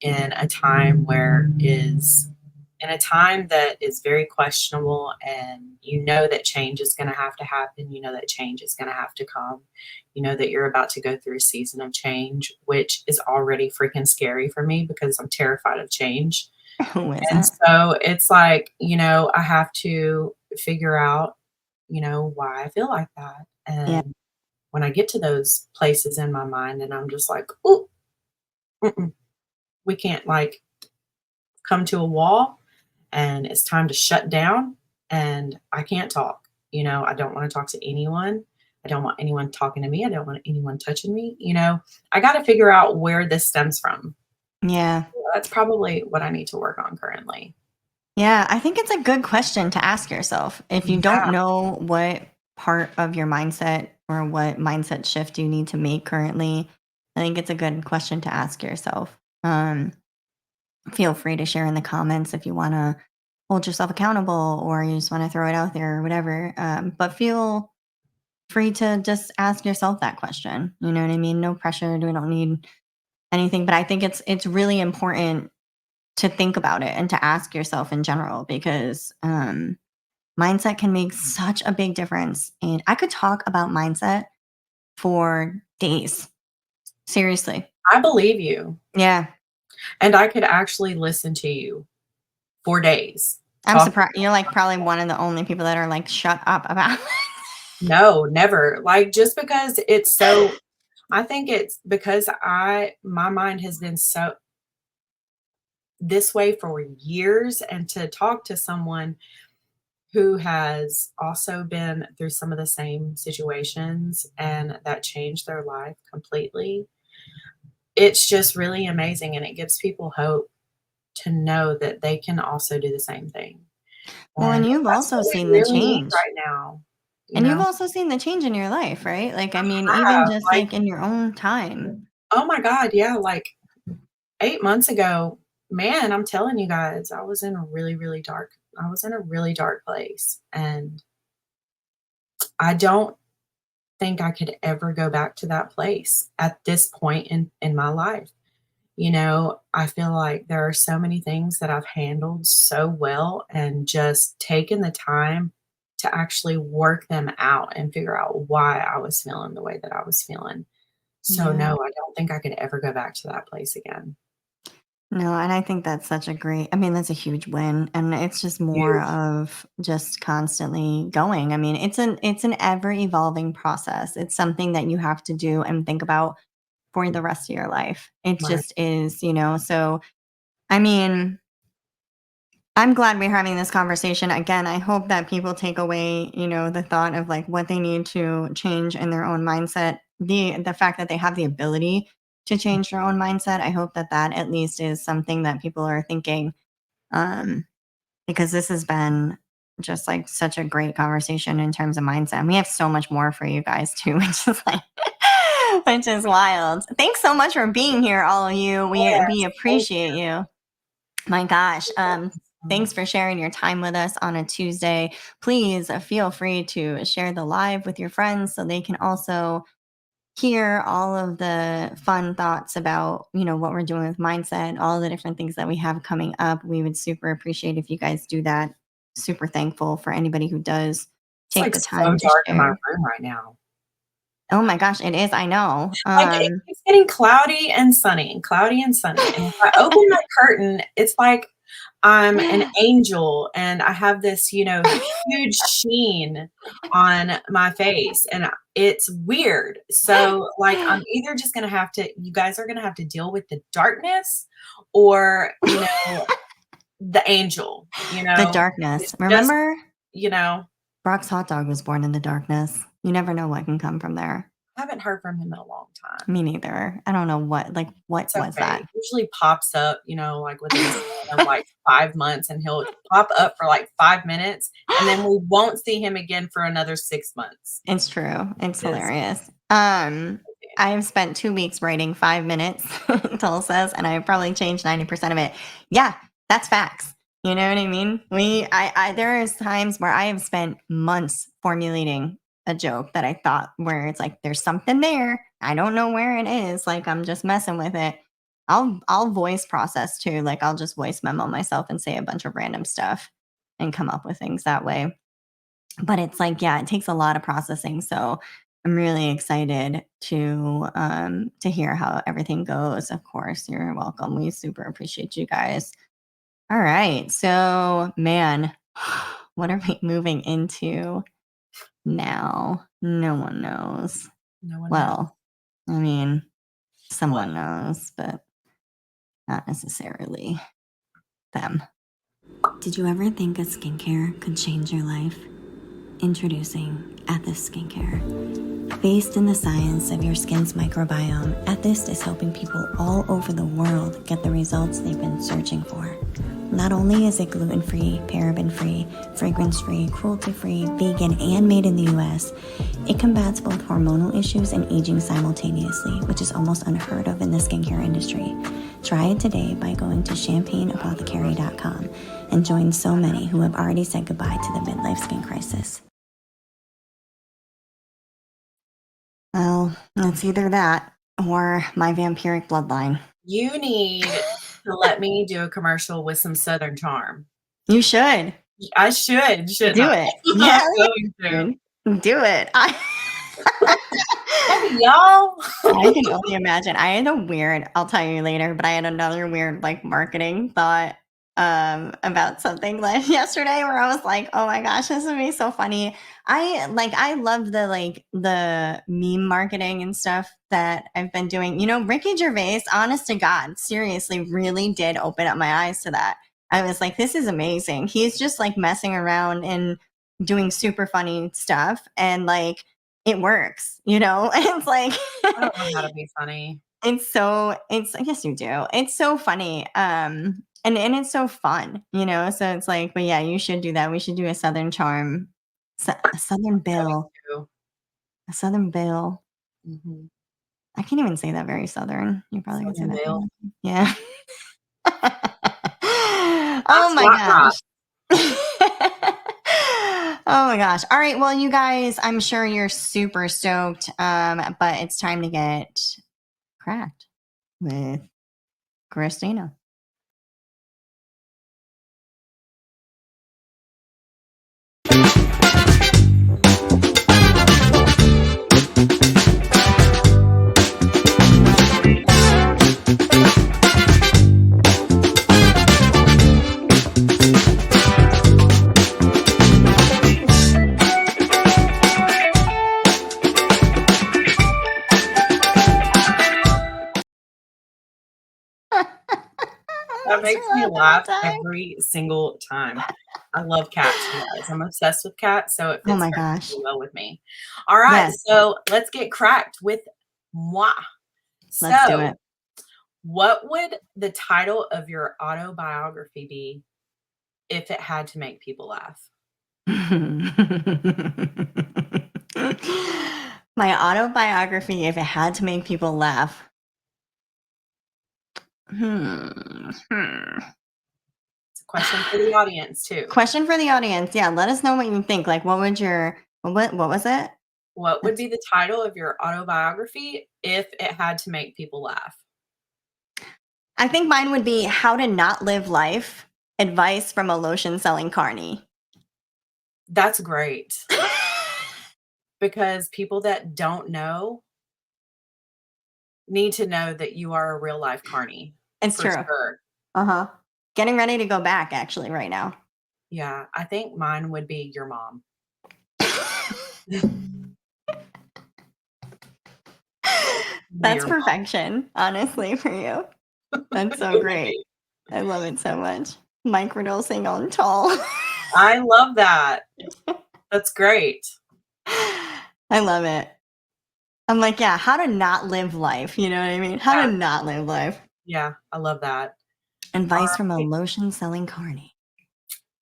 in a time where is in a time that is very questionable, and you know that change is going to have to happen, you know that change is going to have to come, you know that you're about to go through a season of change, which is already freaking scary for me because I'm terrified of change.
Who
And
isn't?
so it's like, I have to figure out, why I feel like that.
Yeah.
And when I get to those places in my mind and I'm just like, oh, we can't like come to a wall and it's time to shut down and I can't talk. I don't want to talk to anyone. I don't want anyone talking to me. I don't want anyone touching me. I got to figure out where this stems from.
Yeah.
That's probably what I need to work on currently.
Yeah, I think it's a good question to ask yourself. If you don't
Yeah,
know what part of your mindset or what mindset shift you need to make currently, I think it's a good question to ask yourself. Feel free to share in the comments if you want to hold yourself accountable or you just want to throw it out there or whatever. But feel free to just ask yourself that question. You know what I mean? No pressure. We don't need anything. But I think it's really important to think about it and to ask yourself in general because mindset can make such a big difference. And I could talk about mindset for days. Seriously.
I believe you.
Yeah.
And I could actually listen to you for days
I'm
talking.
surprised. You're like probably one of the only people that are like, shut up about
No, never. Like just because it's so I think it's because my mind has been so this way for years, and to talk to someone who has also been through some of the same situations and that changed their life completely. It's just really amazing and it gives people hope to know that they can also do the same thing.
Well, and
And
you've
that's
also
what we
seen the
really need
change.
right now, you
And you've
know?
also seen the change in your life, right? Like, I mean, even
Yeah,
just
like,
like in your own time.
oh my God, yeah, like 8 months ago, man, I'm telling you guys, I was in a really dark place, and I don't think I could ever go back to that place at this point in my life. I feel like there are so many things that I've handled so well and just taken the time to actually work them out and figure out why I was feeling the way that I was feeling. So
Yeah.
no, I don't think I could ever go back to that place again.
No, and I think that's such a great, I mean, that's a huge win. And it's just more
Huge.
of just constantly going. I mean, it's an ever evolving process. It's something that you have to do and think about for the rest of your life. It
Right.
just is. So I mean, I'm glad we're having this conversation. Again, I hope that people take away the thought of like what they need to change in their own mindset. The fact that they have the ability to change their own mindset. I hope that that at least is something that people are thinking. Um, because this has been just like such a great conversation in terms of mindset. And we have so much more for you guys too, which is like which is wild. Thanks so much for being here, all of you. We
Yes. Thank
appreciate you. My gosh.
you.
Thanks for sharing your time with us on a Tuesday. Please feel free to share the live with your friends so they can also hear all of the fun thoughts about what we're doing with mindset, all the different things that we have coming up. We would super appreciate if you guys do that. Super thankful for anybody who does
It's
take
like
the
so
time to
dark in my
share.
room right now.
Oh my gosh, it is. I know.
Like, it keeps getting cloudy and sunny, and if I open my curtain, it's like I'm an angel, and I have this, huge sheen on my face, and it's weird. So, like, I'm either just gonna have to you guys are gonna have to deal with the darkness or, the angel,
The darkness.
It's just,
Remember?
you know
Brock's hot dog was born in the darkness. You never know what can come from there.
I haven't heard from him in a long time.
Me neither. I don't know what
It's
was
okay.
that?
He usually pops up, like within a span of like 5 months, and he'll pop up for like 5 minutes, and then we won't see him again for another 6 months.
It's true. It's
Is
hilarious. I have spent 2 weeks writing 5 minutes, Tulsas, and I've probably changed 90% of it. Yeah, that's facts. You know what I mean? There is times where I have spent months formulating a joke that I thought where it's like, there's something there. I don't know where it is. Like, I'm just messing with it. I'll voice process too. Like I'll just voice memo myself and say a bunch of random stuff and come up with things that way. But it's like, yeah, it takes a lot of processing. So I'm really excited to hear how everything goes. Of course, you're welcome. We super appreciate you guys. All right. So, man, what are we moving into now? No one knows.
No one knows
Well, I mean,
what.
someone knows, but not necessarily them. Did you ever think a skincare could change your life? Introducing Ethis Skincare. Based in the science of your skin's microbiome, Ethis is helping people all over the world get the results they've been searching for. Not only is it gluten-free, paraben-free, fragrance-free, cruelty-free, vegan, and made in the US, it combats both hormonal issues and aging simultaneously, which is almost unheard of in the skincare industry. Try it today by going to champagneapothecary.com and join so many who have already said goodbye to the midlife skin crisis. Well, it's either that or my vampiric bloodline.
You need to let me do a commercial with some Southern charm.
You should.
I should, shouldn't
Do
I?
it. Yeah,
I'm going to.
do it.
Hey, y'all.
I can only imagine. I had a weird, I'll tell you later, but I had another weird like marketing thought about something like yesterday where I was like, oh my gosh, this would be so funny. I love the meme marketing and stuff that I've been doing. You know, Ricky Gervais, honest to God, seriously, really did open up my eyes to that. I was like, this is amazing. He's just like messing around and doing super funny stuff and like it works, you know? It's like
I don't know how to be funny.
it's yes you do. It's so funny. And it's so fun, you know? So it's like, but yeah, you should do that. We should do a Southern charm, a Southern bill,
Too.
a Southern bill.
Mhm.
I can't even say that very Southern. You probably can say
Southern
that.
Belle.
Yeah. Oh
That's
my
what not.
gosh. Oh my gosh. All right. Well, you guys, I'm sure you're super stoked. But it's time to get cracked with Kristina.
That makes me laugh every single time. I love cats, you guys. I'm obsessed with cats, so it
Oh
fits
my
very
gosh.
well with me. All right,
Yes.
so let's get cracked with moi.
Let's do
So,
it.
what would the title of your autobiography be if it had to make people laugh?
My autobiography, if it had to make people laugh.
It's a question for the audience too.
Question for the audience. Yeah, let us know what you think. Like, what would your what was it?
What would be the title of your autobiography if it had to make people laugh?
I think mine would be How to Not Live Life: Advice from a Lotion Selling Carny.
That's great. Because people that don't know need to know that you are a real life carny.
It's
For
true.
sure.
Uh-huh. Getting ready to go back actually right now.
Yeah, I think mine would be your mom.
That's
Your mom.
perfection, honestly, for you. That's so great. I love it so much. Microdosing on tall.
I love that. That's great.
I love it. I'm like, yeah, how to not live life. You know what I mean? How to not live life.
Yeah, I love that.
Advice from a lotion selling carny.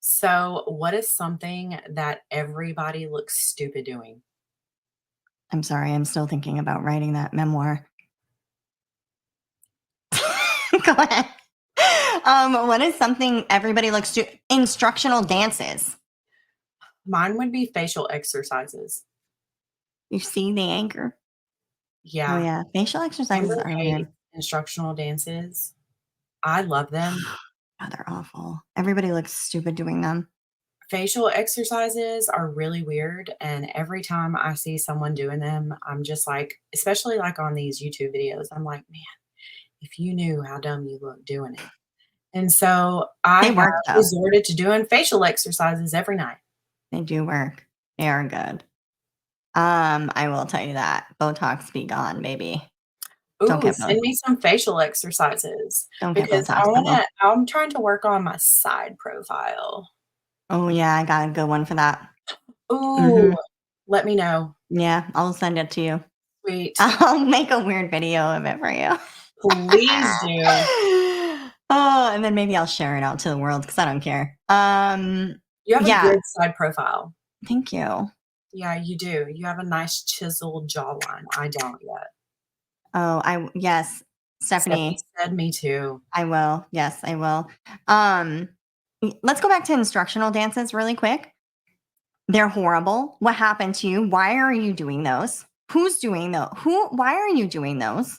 So, what is something that everybody looks stupid doing?
I'm sorry, I'm still thinking about writing that memoir. Go ahead. What is something everybody looks to? Instructional dances.
Mine would be facial exercises.
You see the anger.
Yeah.
Oh yeah, facial exercises are
Underpaid
weird.
instructional dances. I love them.
God, they're awful. Everybody looks stupid doing them.
Facial exercises are really weird, and every time I see someone doing them, I'm just like, especially like on these YouTube videos, I'm like, "Man, if you knew how dumb you look doing it." And so I
They
have
work though.
resorted to doing facial exercises every night.
They do work. They are good. I will tell you that. Botox be gone, baby. Don't
Ooh,
get
send me some facial exercises
don't get
because
Botox for me.
I'm trying to work on my side profile.
Oh yeah, I got a good one for that.
Ooh,
Mhm.
let me know.
Yeah, I'll send it to you.
Sweet.
I'll make a weird video of it for you.
Please do.
Oh, and then maybe I'll share it out to the world because I don't care.
You have a
Yeah,
good side profile.
thank you.
Yeah, you do. You have a nice chiseled jawline. I don't yet.
Oh, yes,
Stephanie
Stephanie,
said me too.
I will. Yes, I will. Let's go back to instructional dances really quick. They're horrible. What happened to you? Why are you doing those? Who's doing those? Why are you doing those?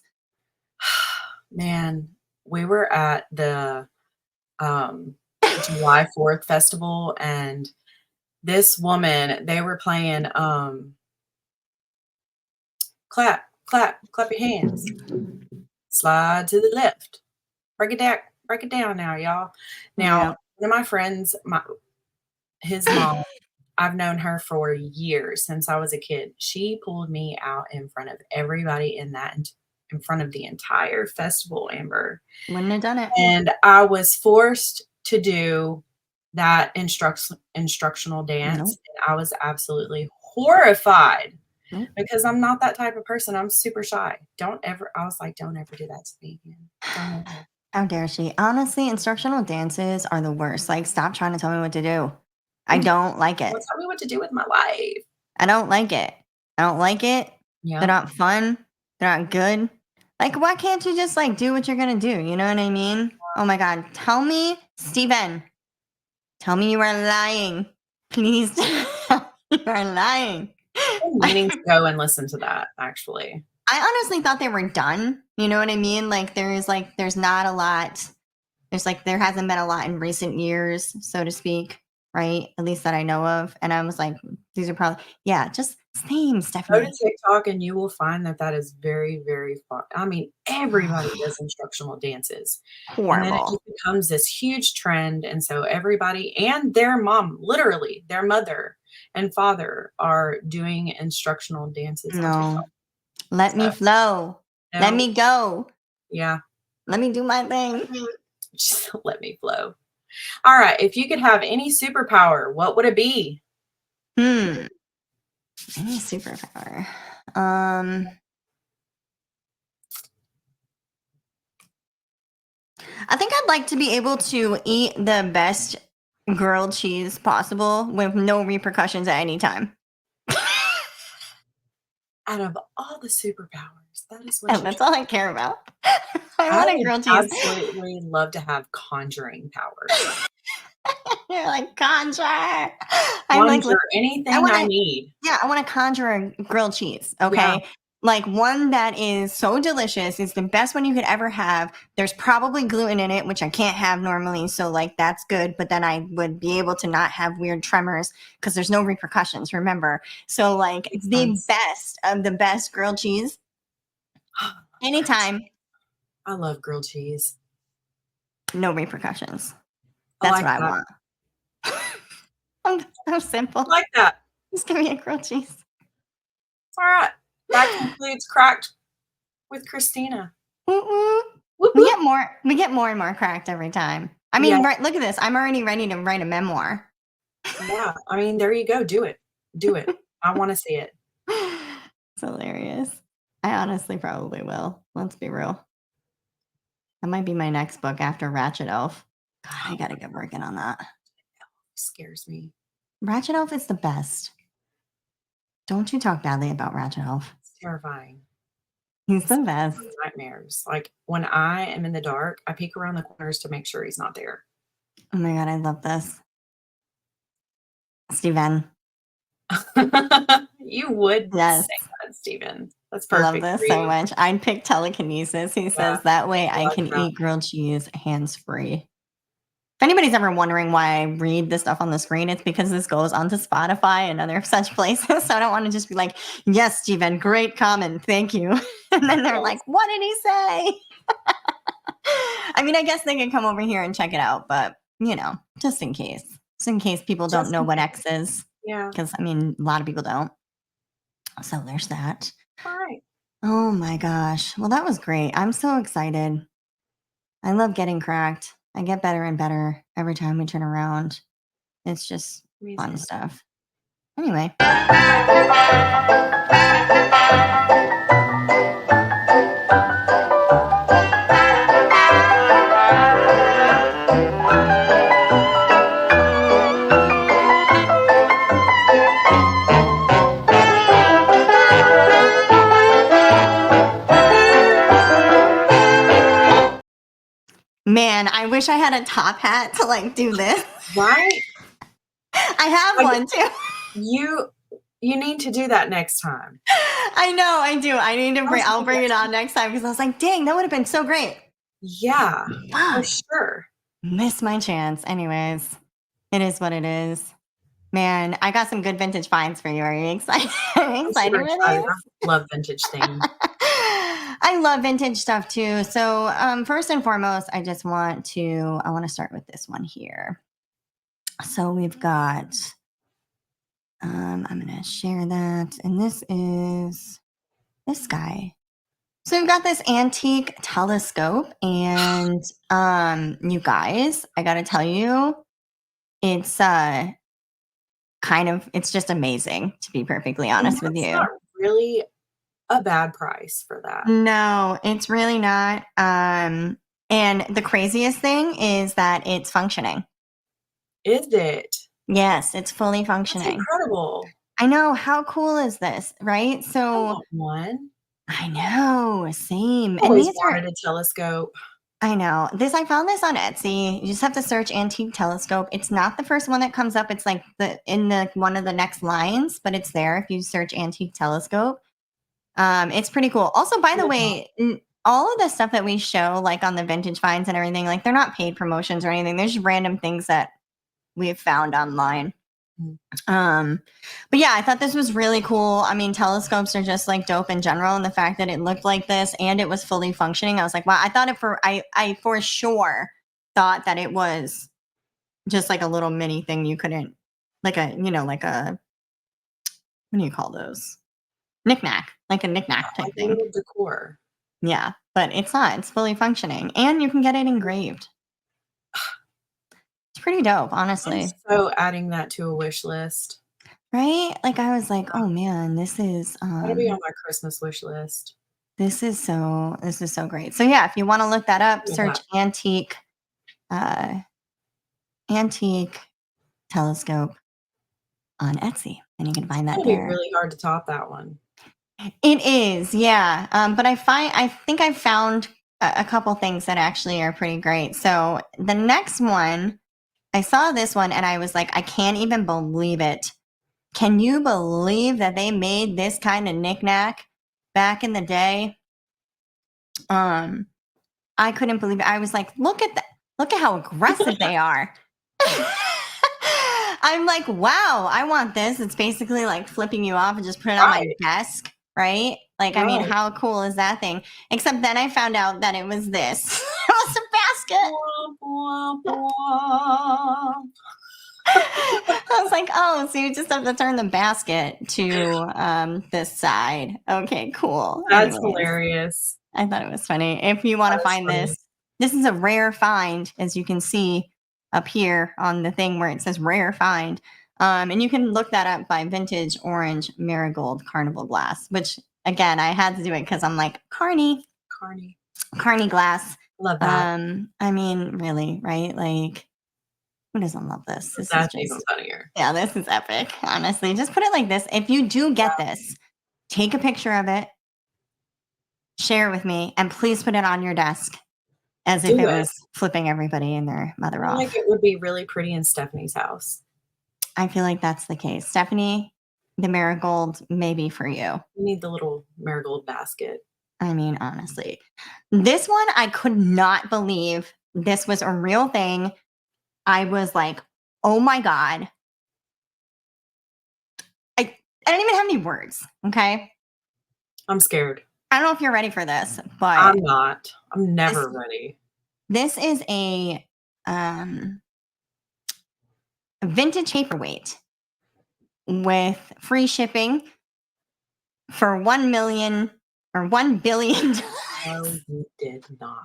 Man, we were at the um, July 4th festival, and this woman, they were playing clap, clap, clap your hands, slide to the left, break it down now, y'all. Now,
Yeah.
one of my friends, his mom, I've known her for years since I was a kid. She pulled me out in front of everybody in front of the entire festival, Amber.
Wouldn't have done it.
And I was forced to do that instructional dance,
Nope.
and I was absolutely horrified
Nope.
because I'm not that type of person. I'm super shy. Don't ever I was like, "Don't ever do that to me again. Don't ever."
How dare she? Honestly, instructional dances are the worst. Like, stop trying to tell me what to do. I don't like
Well,
it.
tell me what to do with my life.
I don't like it. I don't like it. They're
Yeah.
not fun. They're not good. Like, why can't you just like do what you're gonna do? You know what I mean? Oh my God. Tell me, Steven, tell me you are lying. Please tell me you are lying.
I'm meaning to go and listen to that, actually.
I honestly thought they were done. You know what I mean? There's not a lot. There hasn't been a lot in recent years, so to speak, right? At least that I know of. And I was like, these are probably, yeah, just same,
Go to
Stephanie.
TikTok and you will find that that is very, very fun. I mean, everybody does instructional dances, and then it
Horrible.
just becomes this huge trend, and so everybody and their mom, literally their mother and father are doing instructional dances on TikTok.
No, let
So,
me flow. Let
no,
me go.
yeah,
Let me do my thing.
just let me flow. Alright, if you could have any superpower, what would it be?
Hmm. Any superpower. Um, I think I'd like to be able to eat the best grilled cheese possible with no repercussions at any time.
Out of all the superpowers, that is what
And
you
that's all I care about. I
I
want a
would
grilled cheese.
absolutely love to have conjuring powers.
You're like, conjure. I'm like,
Conjure
I
anything
want
I
to,
need.
yeah, I want to conjure a grilled cheese.
Yeah,
Okay. Like one that is so delicious. It's the best one you could ever have. There's probably gluten in it, which I can't have normally. So, like, that's good. But then I would be able to not have weird tremors because there's no repercussions, remember? So, like,
makes
the
sense.
best of the best grilled cheese anytime,
I love grilled cheese.
no repercussions.
I
That's
like
what I
that.
want. So
I
simple.
like that.
Just give me a grilled cheese.
It's alright. That concludes Cracked with Kristina.
Mm-mm.
Whoop,
We
whoop.
get more and more cracked every time. I
Yeah,
mean, right, look at this. I'm already ready to write a memoir.
yeah. I mean, there you go. Do it. Do it. I wanna see it.
It's hilarious. I honestly probably will. Let's be real. That might be my next book after Ratchet Elf. God, I gotta get working on that.
Scares me.
Ratchet Elf is the best. Don't you talk badly about Ratchet Elf.
It's terrifying.
He's
It's
the best.
nightmares. Like, when I am in the dark, I peek around the corners to make sure he's not there.
Oh my God, I love this. Steven.
You would
Yes.
say that, Steven. That's
Love
perfect for
this so
you.
much. I'd pick telekinesis. He
Yeah,
says that way
I
I
like
can
that.
eat grilled cheese hands free. If anybody's ever wondering why I read the stuff on the screen, it's because this goes onto Spotify and other such places. So I don't want to just be like, yes, Steven, great comment. Thank you. And then they're like,
Yes.
what did he say? I mean, I guess they can come over here and check it out, but just in case. Just in case people don't
Just
know
in
what
case.
X is.
Yeah.
Because I mean, a lot of people don't. So there's that.
Alright.
Oh my gosh. Well, that was great. I'm so excited. I love getting cracked. I get better and better every time we turn around. It's just fun
Amazing.
stuff. Anyway. Man, I wish I had a top hat to like do this.
Right?
I have
Like,
one too.
you need to do that next time.
I know, I do. I need to
Let's
I'll
do
bring
that.
it on next time because I was like, dang, that would have been so great.
Yeah, for
Fuck.
sure.
Missed my chance. Anyways, it is what it is. Man, I got some good vintage finds for you. Are you excited? Are you
I'm
excited
super
for
excited.
this?
I love vintage things.
I love vintage stuff too. So, first and foremost, I want to start with this one here. So we've got, I'm going to share that. And this is this guy. So we've got this antique telescope and, you guys, I got to tell you, it's, it's just amazing to be perfectly
And
honest with
that's
you.
not really a bad price for that.
No, it's really not. And the craziest thing is that it's functioning.
Is it?
Yes, it's fully
That's
functioning.
incredible.
I know. How cool is this, right?
I
So
want one.
I know, same. And
Always
these are,
wanted a telescope.
I know. I found this on Etsy. You just have to search antique telescope. It's not the first one that comes up. It's like in the one of the next lines, but it's there if you search antique telescope. It's pretty cool. Also, by the
Yeah.
way, all of the stuff that we show, like on the vintage finds and everything, like they're not paid promotions or anything. There's just random things that we've found online.
Mm.
But yeah, I thought this was really cool. I mean, telescopes are just like dope in general, and the fact that it looked like this and it was fully functioning, I was like, wow. I for sure thought that it was just like a little mini thing you couldn't, like a what do you call those? Knickknack, like a knickknack type
Like a
thing.
little decor.
Yeah, but it's not. It's fully functioning, and you can get it engraved. It's pretty dope,
I'm
honestly.
so adding that to a wish list.
Right? Like I was like, "Oh man,
That'll be on my Christmas wish list.
this is so great." So yeah, if you want to look that up,
Love
search
that.
uh antique telescope on Etsy and you can find that
It'll be
there.
really hard to top that one.
It is, yeah. But I think I found a couple things that actually are pretty great. So the next one, I saw this one and I was like, I can't even believe it. Can you believe that they made this kind of knickknack back in the day? I couldn't believe it. I was like, look at that. Look at how aggressive they are. I'm like, wow, I want this. It's basically like flipping you off and just put it on my
Right,
desk, right? Like, I mean,
right.
how cool is that thing? Except then I found out that it was this. It was a basket.
Blah, blah, blah.
I was like, oh, so you just have to turn the basket to this side. Okay, cool.
That's
Anyways,
hilarious.
I thought it was funny. If you want
That
to
is
find
funny.
this is a rare find, as you can see up here on the thing where it says rare find. And you can look that up by vintage orange marigold carnival glass, which again, I had to do it because I'm like,
Carney.
Carney glass.
Love that.
I mean, really, right? Like, who doesn't love this? This is
That's even
just,
funnier.
yeah, this is epic. Honestly, just put it like this. If you do get this, take a picture of it, share it with me, and please put it on your desk as if
Do
it
it.
was flipping everybody and their mother
I feel like
off.
it would be really pretty in Stephanie's house.
I feel like that's the case. Stephanie, the marigold may be for you.
You need the little marigold basket.
I mean, honestly. This one, I could not believe this was a real thing. I was like, oh my God. I don't even have any words. Okay.
I'm scared.
I don't know if you're ready for this, but
I'm not. I'm
this
never ready.
this is um, a vintage paperweight with free shipping for 1 million or $1 billion.
No, you did not.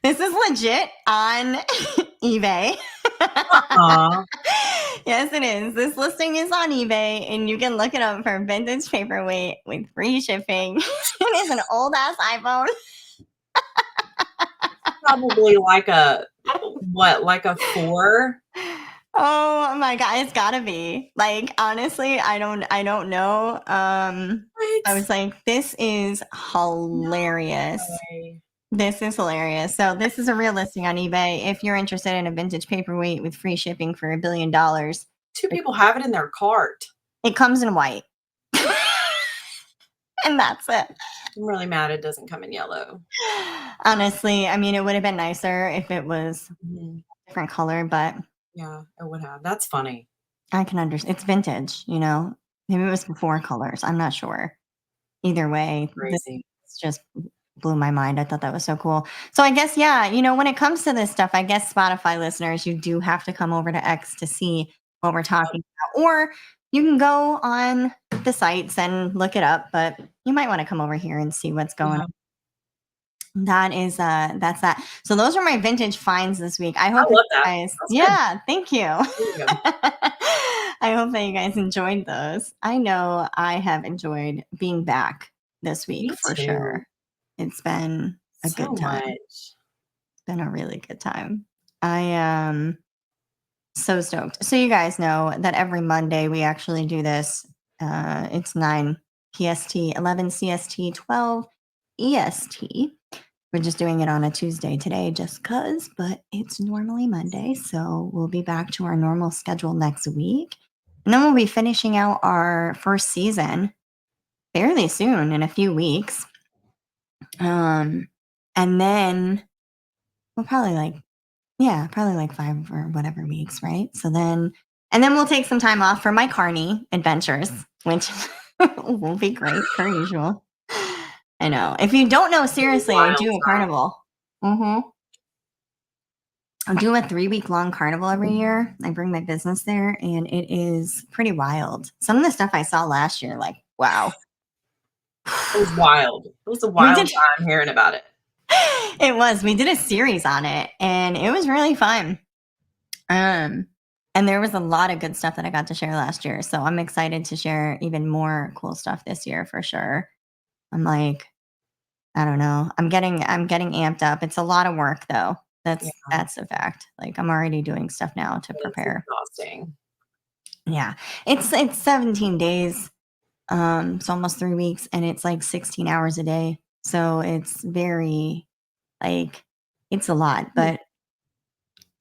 This is legit on eBay.
Aw.
Yes, it is. This listing is on eBay, and you can look it up for vintage paperweight with free shipping. It is an old ass iPhone.
Probably like a what, like a 4?
Oh my God, it's gotta be. Like, honestly, I don't know. I
What?
was like, this is
No
hilarious.
way.
This is hilarious. So this is a real listing on eBay. If you're interested in a vintage paperweight with free shipping for $1 billion,
2 people have it in their cart.
it comes in white. And that's it.
I'm really mad it doesn't come in yellow.
Honestly, I mean, it would have been nicer if it was
Mhm.
a different color, but
Yeah, it would have. That's funny.
I can understand. It's vintage, you know? Maybe it was before colors. I'm not sure. Either way, this
Crazy.
just blew my mind. I thought that was so cool. So I guess, yeah, when it comes to this stuff, I guess Spotify listeners, you do have to come over to X to see what we're talking about. Or you can go on the sites and look it up, but you might want to come over here and see what's going
Yeah,
on. That's that. So those are my vintage finds this week. I
I
hope that
love
you
that.
guys,
That's good.
yeah, thank you.
There you go.
I hope that you guys enjoyed those. I know I have enjoyed being back this week
Me
for
too.
sure. It's been a
So
good time.
much.
It's been a really good time. I am so stoked. So you guys know that every Monday we actually do this. It's 9 PST, 11 CST, 12 EST. We're just doing it on a Tuesday today just cuz, but it's normally Monday, so we'll be back to our normal schedule next week. And then we'll be finishing out our first season fairly soon in a few weeks. And then we'll probably like 5 or whatever weeks, right? And then we'll take some time off for my carny adventures, which will be great per usual. I know. If you don't know, seriously, I
Wild
do a
time.
carnival. I do a 3-week long carnival every year. I bring my business there, and it is pretty wild. Some of the stuff I saw last year, like, wow.
It was wild. It was a
We
wild
did.
time hearing about it.
It was. We did a series on it, and it was really fun. Um, and there was a lot of good stuff that I got to share last year. So I'm excited to share even more cool stuff this year for sure. I'm like, I don't know. I'm getting amped up. It's a lot of work though.
Yeah,
That's a fact. Like I'm already doing stuff now to
it's
prepare.
exhausting.
Yeah. It's 17 days. It's almost 3 weeks and it's like 16 hours a day. So it's very like it's a lot, but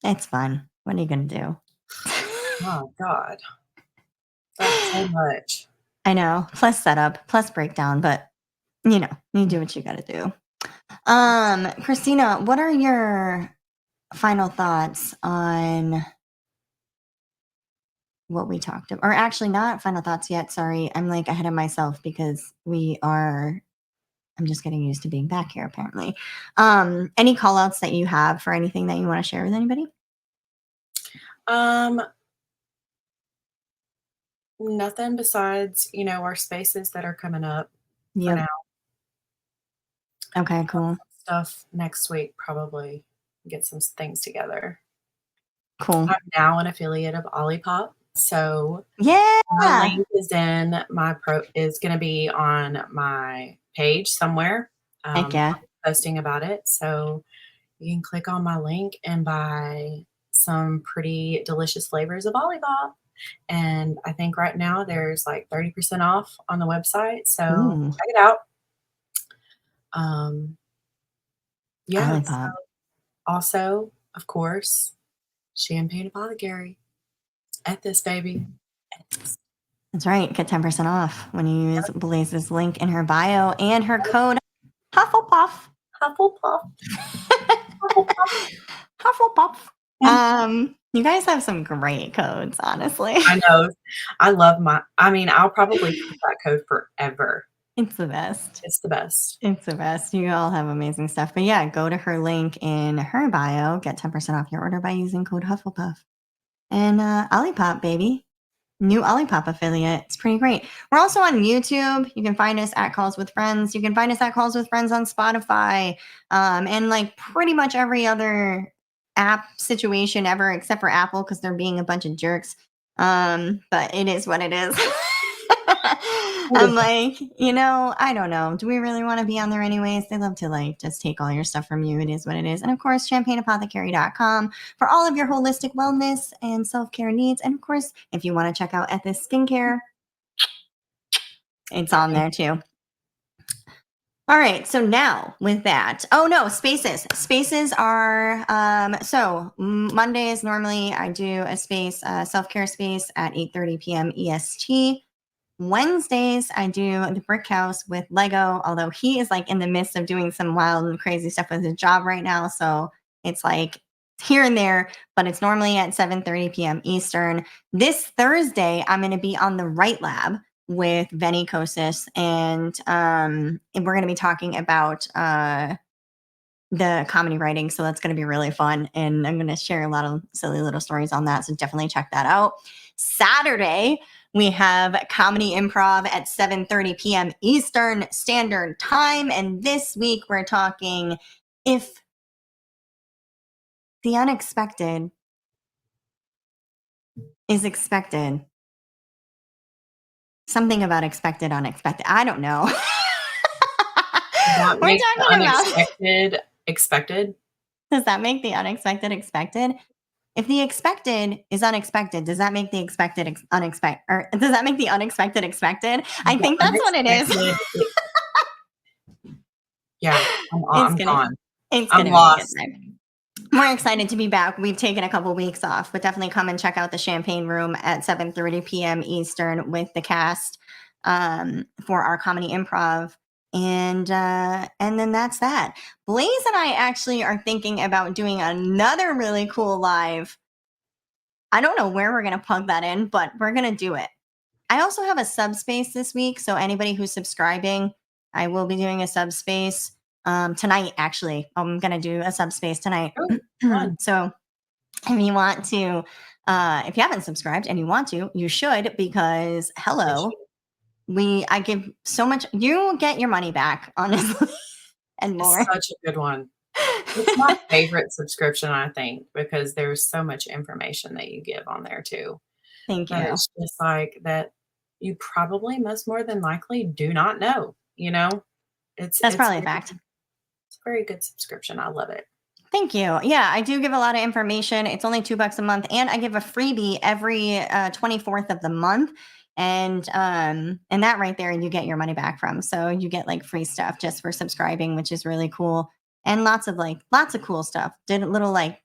it's fun. What are you gonna do?
Oh god. That's so much.
I know. Plus setup, plus breakdown, but you do what you gotta do. Christina, what are your final thoughts on what we talked about? Or actually not final thoughts yet. Sorry. I'm like ahead of myself because I'm just getting used to being back here apparently. Any call outs that you have for anything that you want to share with anybody?
Um, Nothing besides, our spaces that are coming up for
Yep.
now.
Okay, cool.
Stuff next week, probably get some things together.
Cool.
I'm now an affiliate of Olipop, so my
Yeah.
link is gonna be on my page somewhere.
Heck
I'll
yeah.
be posting about it, so you can click on my link and buy some pretty delicious flavors of Olipop. And I think right now there's like 30% off on the website, so
Ooh,
check it out. Um, yeah,
Olipop.
also, of course, Champagne Apothecary. At this, baby. At this.
That's right. Get 10% off when you use Blaze's link in her bio and her code Hufflepuff.
Hufflepuff. Hufflepuff.
Hufflepuff. You guys have some great codes, honestly.
I know. I'll probably keep that code forever.
It's the best.
It's the best.
It's the best. You all have amazing stuff. But yeah, go to her link in her bio, get 10% off your order by using code Hufflepuff. And Olipop, baby. New Olipop affiliate. It's pretty great. We're also on YouTube. You can find us at Calls with Friends. You can find us at Calls with Friends on Spotify, and like pretty much every other app situation ever, except for Apple because they're being a bunch of jerks. But it is what it is. I'm like, I don't know. Do we really want to be on there anyways? They love to like just take all your stuff from you. It is what it is. And of course, champagneapothecary.com for all of your holistic wellness and self-care needs. And of course, if you want to check out Ethis Skincare, it's on there too. All right. So now with that, oh no, spaces. Spaces are, so Mondays, normally I do a space, self-care space at 8:30 p.m. EST. Wednesdays, I do the brick house with Lego, although he is like in the midst of doing some wild and crazy stuff with his job right now. So it's like here and there, but it's normally at 7:30 p.m. Eastern. This Thursday, I'm going to be on the Right Lab with Venny Kosis, and we're going to be talking about the comedy writing. So that's going to be really fun. And I'm going to share a lot of silly little stories on that. So definitely check that out. Saturday, we have comedy improv at 7:30 p.m. Eastern Standard Time. And this week we're talking if the unexpected is expected. Something about expected, unexpected. I don't know.
That
We're
makes the
talking about
unexpected expected.
does that make the unexpected expected? If the expected is unexpected, does that make the expected unexpected? Or does that make the unexpected expected? I
The
think that's what it is.
unexpected Yeah, I'm
It's
gone.
gonna
I'm
be a good
lost.
time. We're excited to be back. We've taken a couple weeks off, but definitely come and check out the Champagne Room at 7:30 p.m. Eastern with the cast for our comedy improv. And then that's that. Blaze and I actually are thinking about doing another really cool live. I don't know where we're gonna plug that in, but we're gonna do it. I also have a subspace this week, so anybody who's subscribing, I will be doing a subspace tonight. Actually, I'm gonna do a subspace tonight.
Oh, fun.
So if you want to, if you haven't subscribed and you want to, you should, because hello, I give so much. You get your money back, honestly, and
It's
more.
such a good one. It's my favorite subscription, I think, because there's so much information that you give on there too.
Thank
That
you.
it's just like that you probably most more than likely do not know, you know?
That's probably a fact.
It's a very good subscription. I love it.
Thank you. Yeah, I do give a lot of information. It's only $2 a month, and I give a freebie every 24th of the month. And that right there, you get your money back from. So you get like free stuff just for subscribing, which is really cool. And lots of cool stuff. Did little like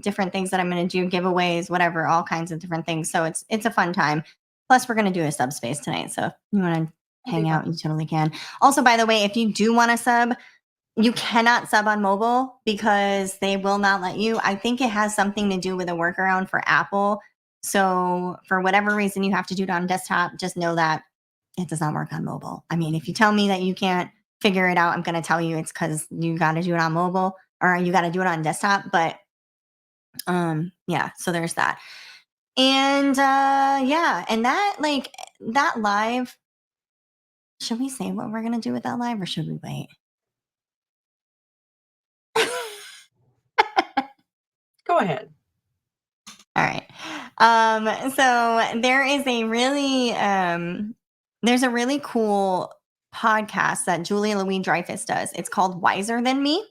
different things that I'm going to do, giveaways, whatever, all kinds of different things. So it's a fun time. Plus, we're going to do a subspace tonight. So if you want to hang out, you totally can. Also, by the way, if you do want to sub, you cannot sub on mobile because they will not let you. I think it has something to do with a workaround for Apple. So for whatever reason you have to do it on desktop, just know that it does not work on mobile. I mean, if you tell me that you can't figure it out, I'm going to tell you it's because you got to do it on mobile or you got to do it on desktop. But yeah, so there's that. And yeah, and that live, should we say what we're going to do with that live or should we wait?
Go ahead.
All right. So there is a really there's a really cool podcast that Julia Louis-Dreyfus does. It's called Wiser Than Me.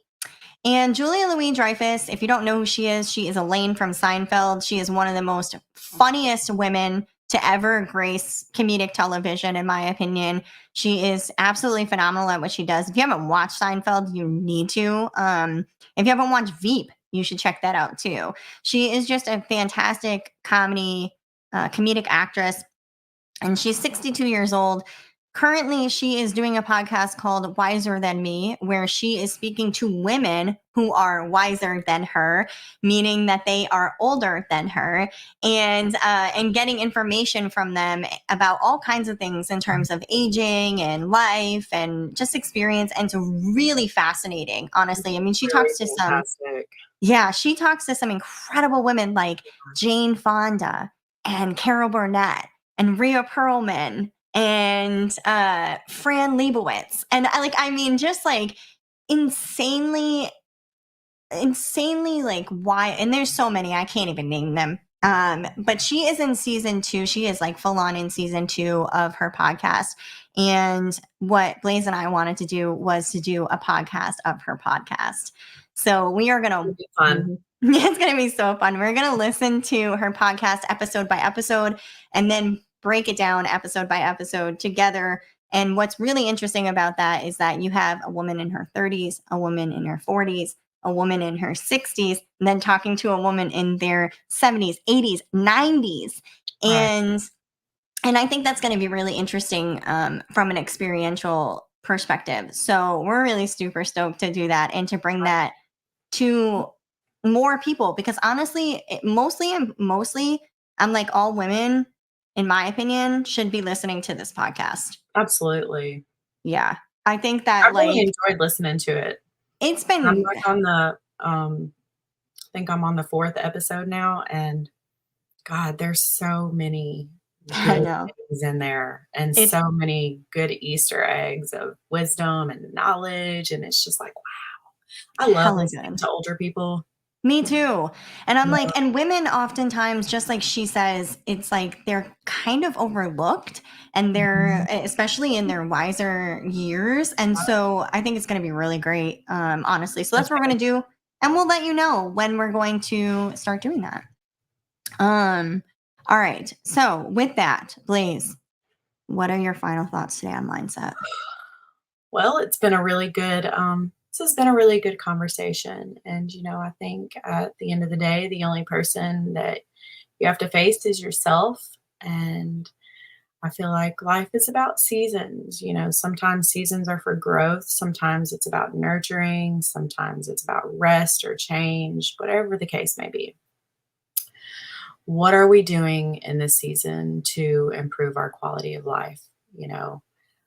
And Julia Louis-Dreyfus, if you don't know who she is Elaine from Seinfeld. She is one of the most funniest women to ever grace comedic television, in my opinion. She is absolutely phenomenal at what she does. If you haven't watched Seinfeld, you need to. If you haven't watched Veep, you should check that out too. She is just a fantastic comedic actress. and she's 62 years old. Currently, she is doing a podcast called Wiser Than Me, where she is speaking to women who are wiser than her, meaning that they are older than her, and getting information from them about all kinds of things in terms of aging and life and just experience. And it's really fascinating, honestly. I mean, she
Really
talks to
fantastic.
she talks to some incredible women like Jane Fonda and Carol Burnett and Rhea Perlman and Fran Lebowitz. And I mean, just like insanely like why, and there's so many, I can't even name them. But she is in season 2. She is like full on in season 2 of her podcast. And what Blaze and I wanted to do was to do a podcast of her podcast. So we are
It'll
going
be fun.
to, it's going to be so fun. We're going to listen to her podcast episode by episode and then break it down episode by episode together. And what's really interesting about that is that you have a woman in her 30s, a woman in her 40s, a woman in her 60s, and then talking to a woman in their 70s, 80s, 90s. And I think that's going to be really interesting from an experiential perspective. So we're really super stoked to do that and to bring that to more people, because honestly, mostly I'm like, all women, in my opinion, should be listening to this podcast.
Absolutely.
Yeah. I think
I
that
really
like
enjoyed listening to it.
it's
I'm
been
like on the, I think I'm on the 4th episode now, and God, there's so many
I
good
know.
things in there and
It's
so many good Easter eggs of wisdom and knowledge, and it's just like, wow. I love
hella
listening
good.
to older people.
Me too. And I'm
Yeah.
like, and women oftentimes, just like she says, it's like they're kind of overlooked and they're,
Mhm.
especially in their wiser years. And so I think it's going to be really great, honestly. So that's what we're going to do. And we'll let you know when we're going to start doing that. All right. So with that, Blaze, what are your final thoughts today on mindset?
Well, it's been a really good, this has been a really good conversation. And, I think at the end of the day, the only person that you have to face is yourself. And I feel like life is about seasons. Sometimes seasons are for growth, sometimes it's about nurturing, sometimes it's about rest or change, whatever the case may be. What are we doing in this season to improve our quality of life?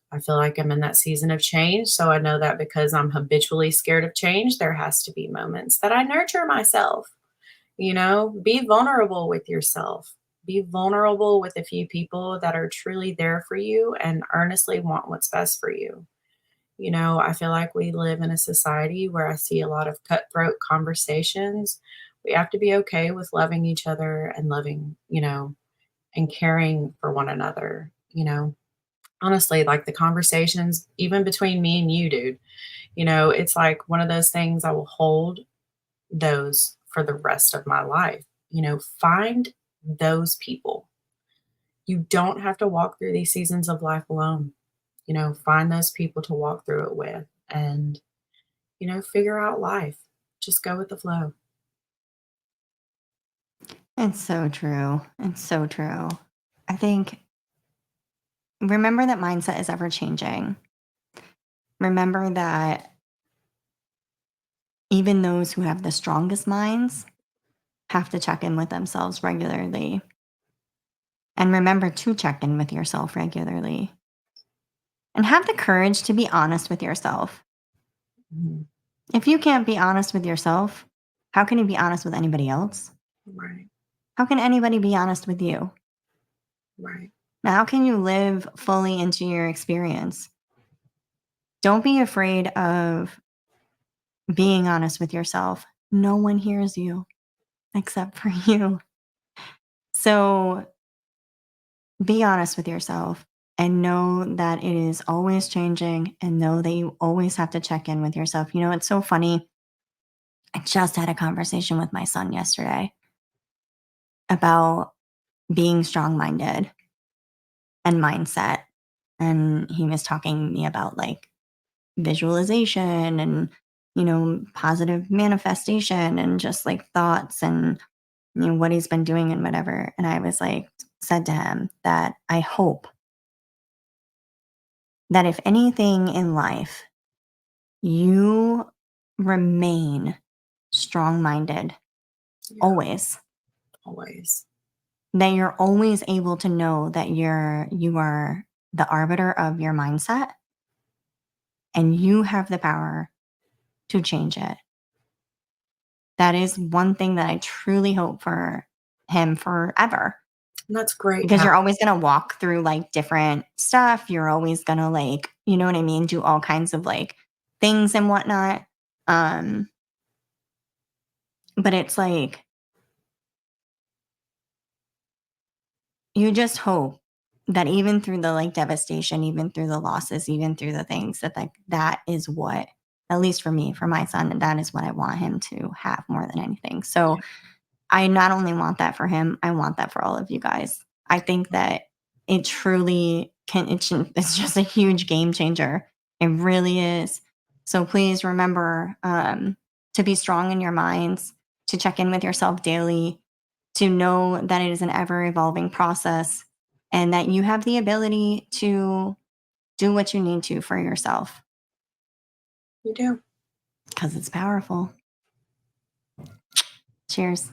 I feel like I'm in that season of change. So I know that because I'm habitually scared of change, there has to be moments that I nurture myself. Be vulnerable with yourself. Be vulnerable with a few people that are truly there for you and earnestly want what's best for you. I feel like we live in a society where I see a lot of cutthroat conversations. We have to be okay with loving each other and loving, and caring for one another. Honestly, like the conversations, even between me and you, dude, it's like one of those things I will hold those for the rest of my life. Find those people. You don't have to walk through these seasons of life alone. Find those people to walk through it with and, figure out life. Just go with the flow.
It's so true. It's so true. I think remember that mindset is ever changing. Remember that even those who have the strongest minds have to check in with themselves regularly. And remember to check in with yourself regularly. And have the courage to be honest with yourself.
Mhm.
If you can't be honest with yourself, how can you be honest with anybody else?
Right,
How can anybody be honest with you?
right.
Now, how can you live fully into your experience? Don't be afraid of being honest with yourself. No one hears you except for you. So be honest with yourself and know that it is always changing and know that you always have to check in with yourself. It's so funny. I just had a conversation with my son yesterday about being strong minded and mindset. And he was talking to me about like visualization and, positive manifestation and just like thoughts and what he's been doing and whatever. And I was like, said to him that I hope that if anything in life, you remain strong-minded
Yeah,
always,
always.
that you're always able to know that you are the arbiter of your mindset and you have the power to change it. That is one thing that I truly hope for him forever.
And that's great.
Because you're always going to walk through like different stuff. You're always going to like, you know what I mean? Do all kinds of like things and whatnot. But it's like, you just hope that even through the like devastation, even through the losses, even through the things that like, that is what, at least for me, for my son, that is what I want him to have more than anything. So I not only want that for him, I want that for all of you guys. I think that it truly it's just a huge game changer. It really is. So please remember to be strong in your minds, to check in with yourself daily, to know that it is an ever evolving process and that you have the ability to do what you need to for yourself
You do.
because it's powerful. Cheers.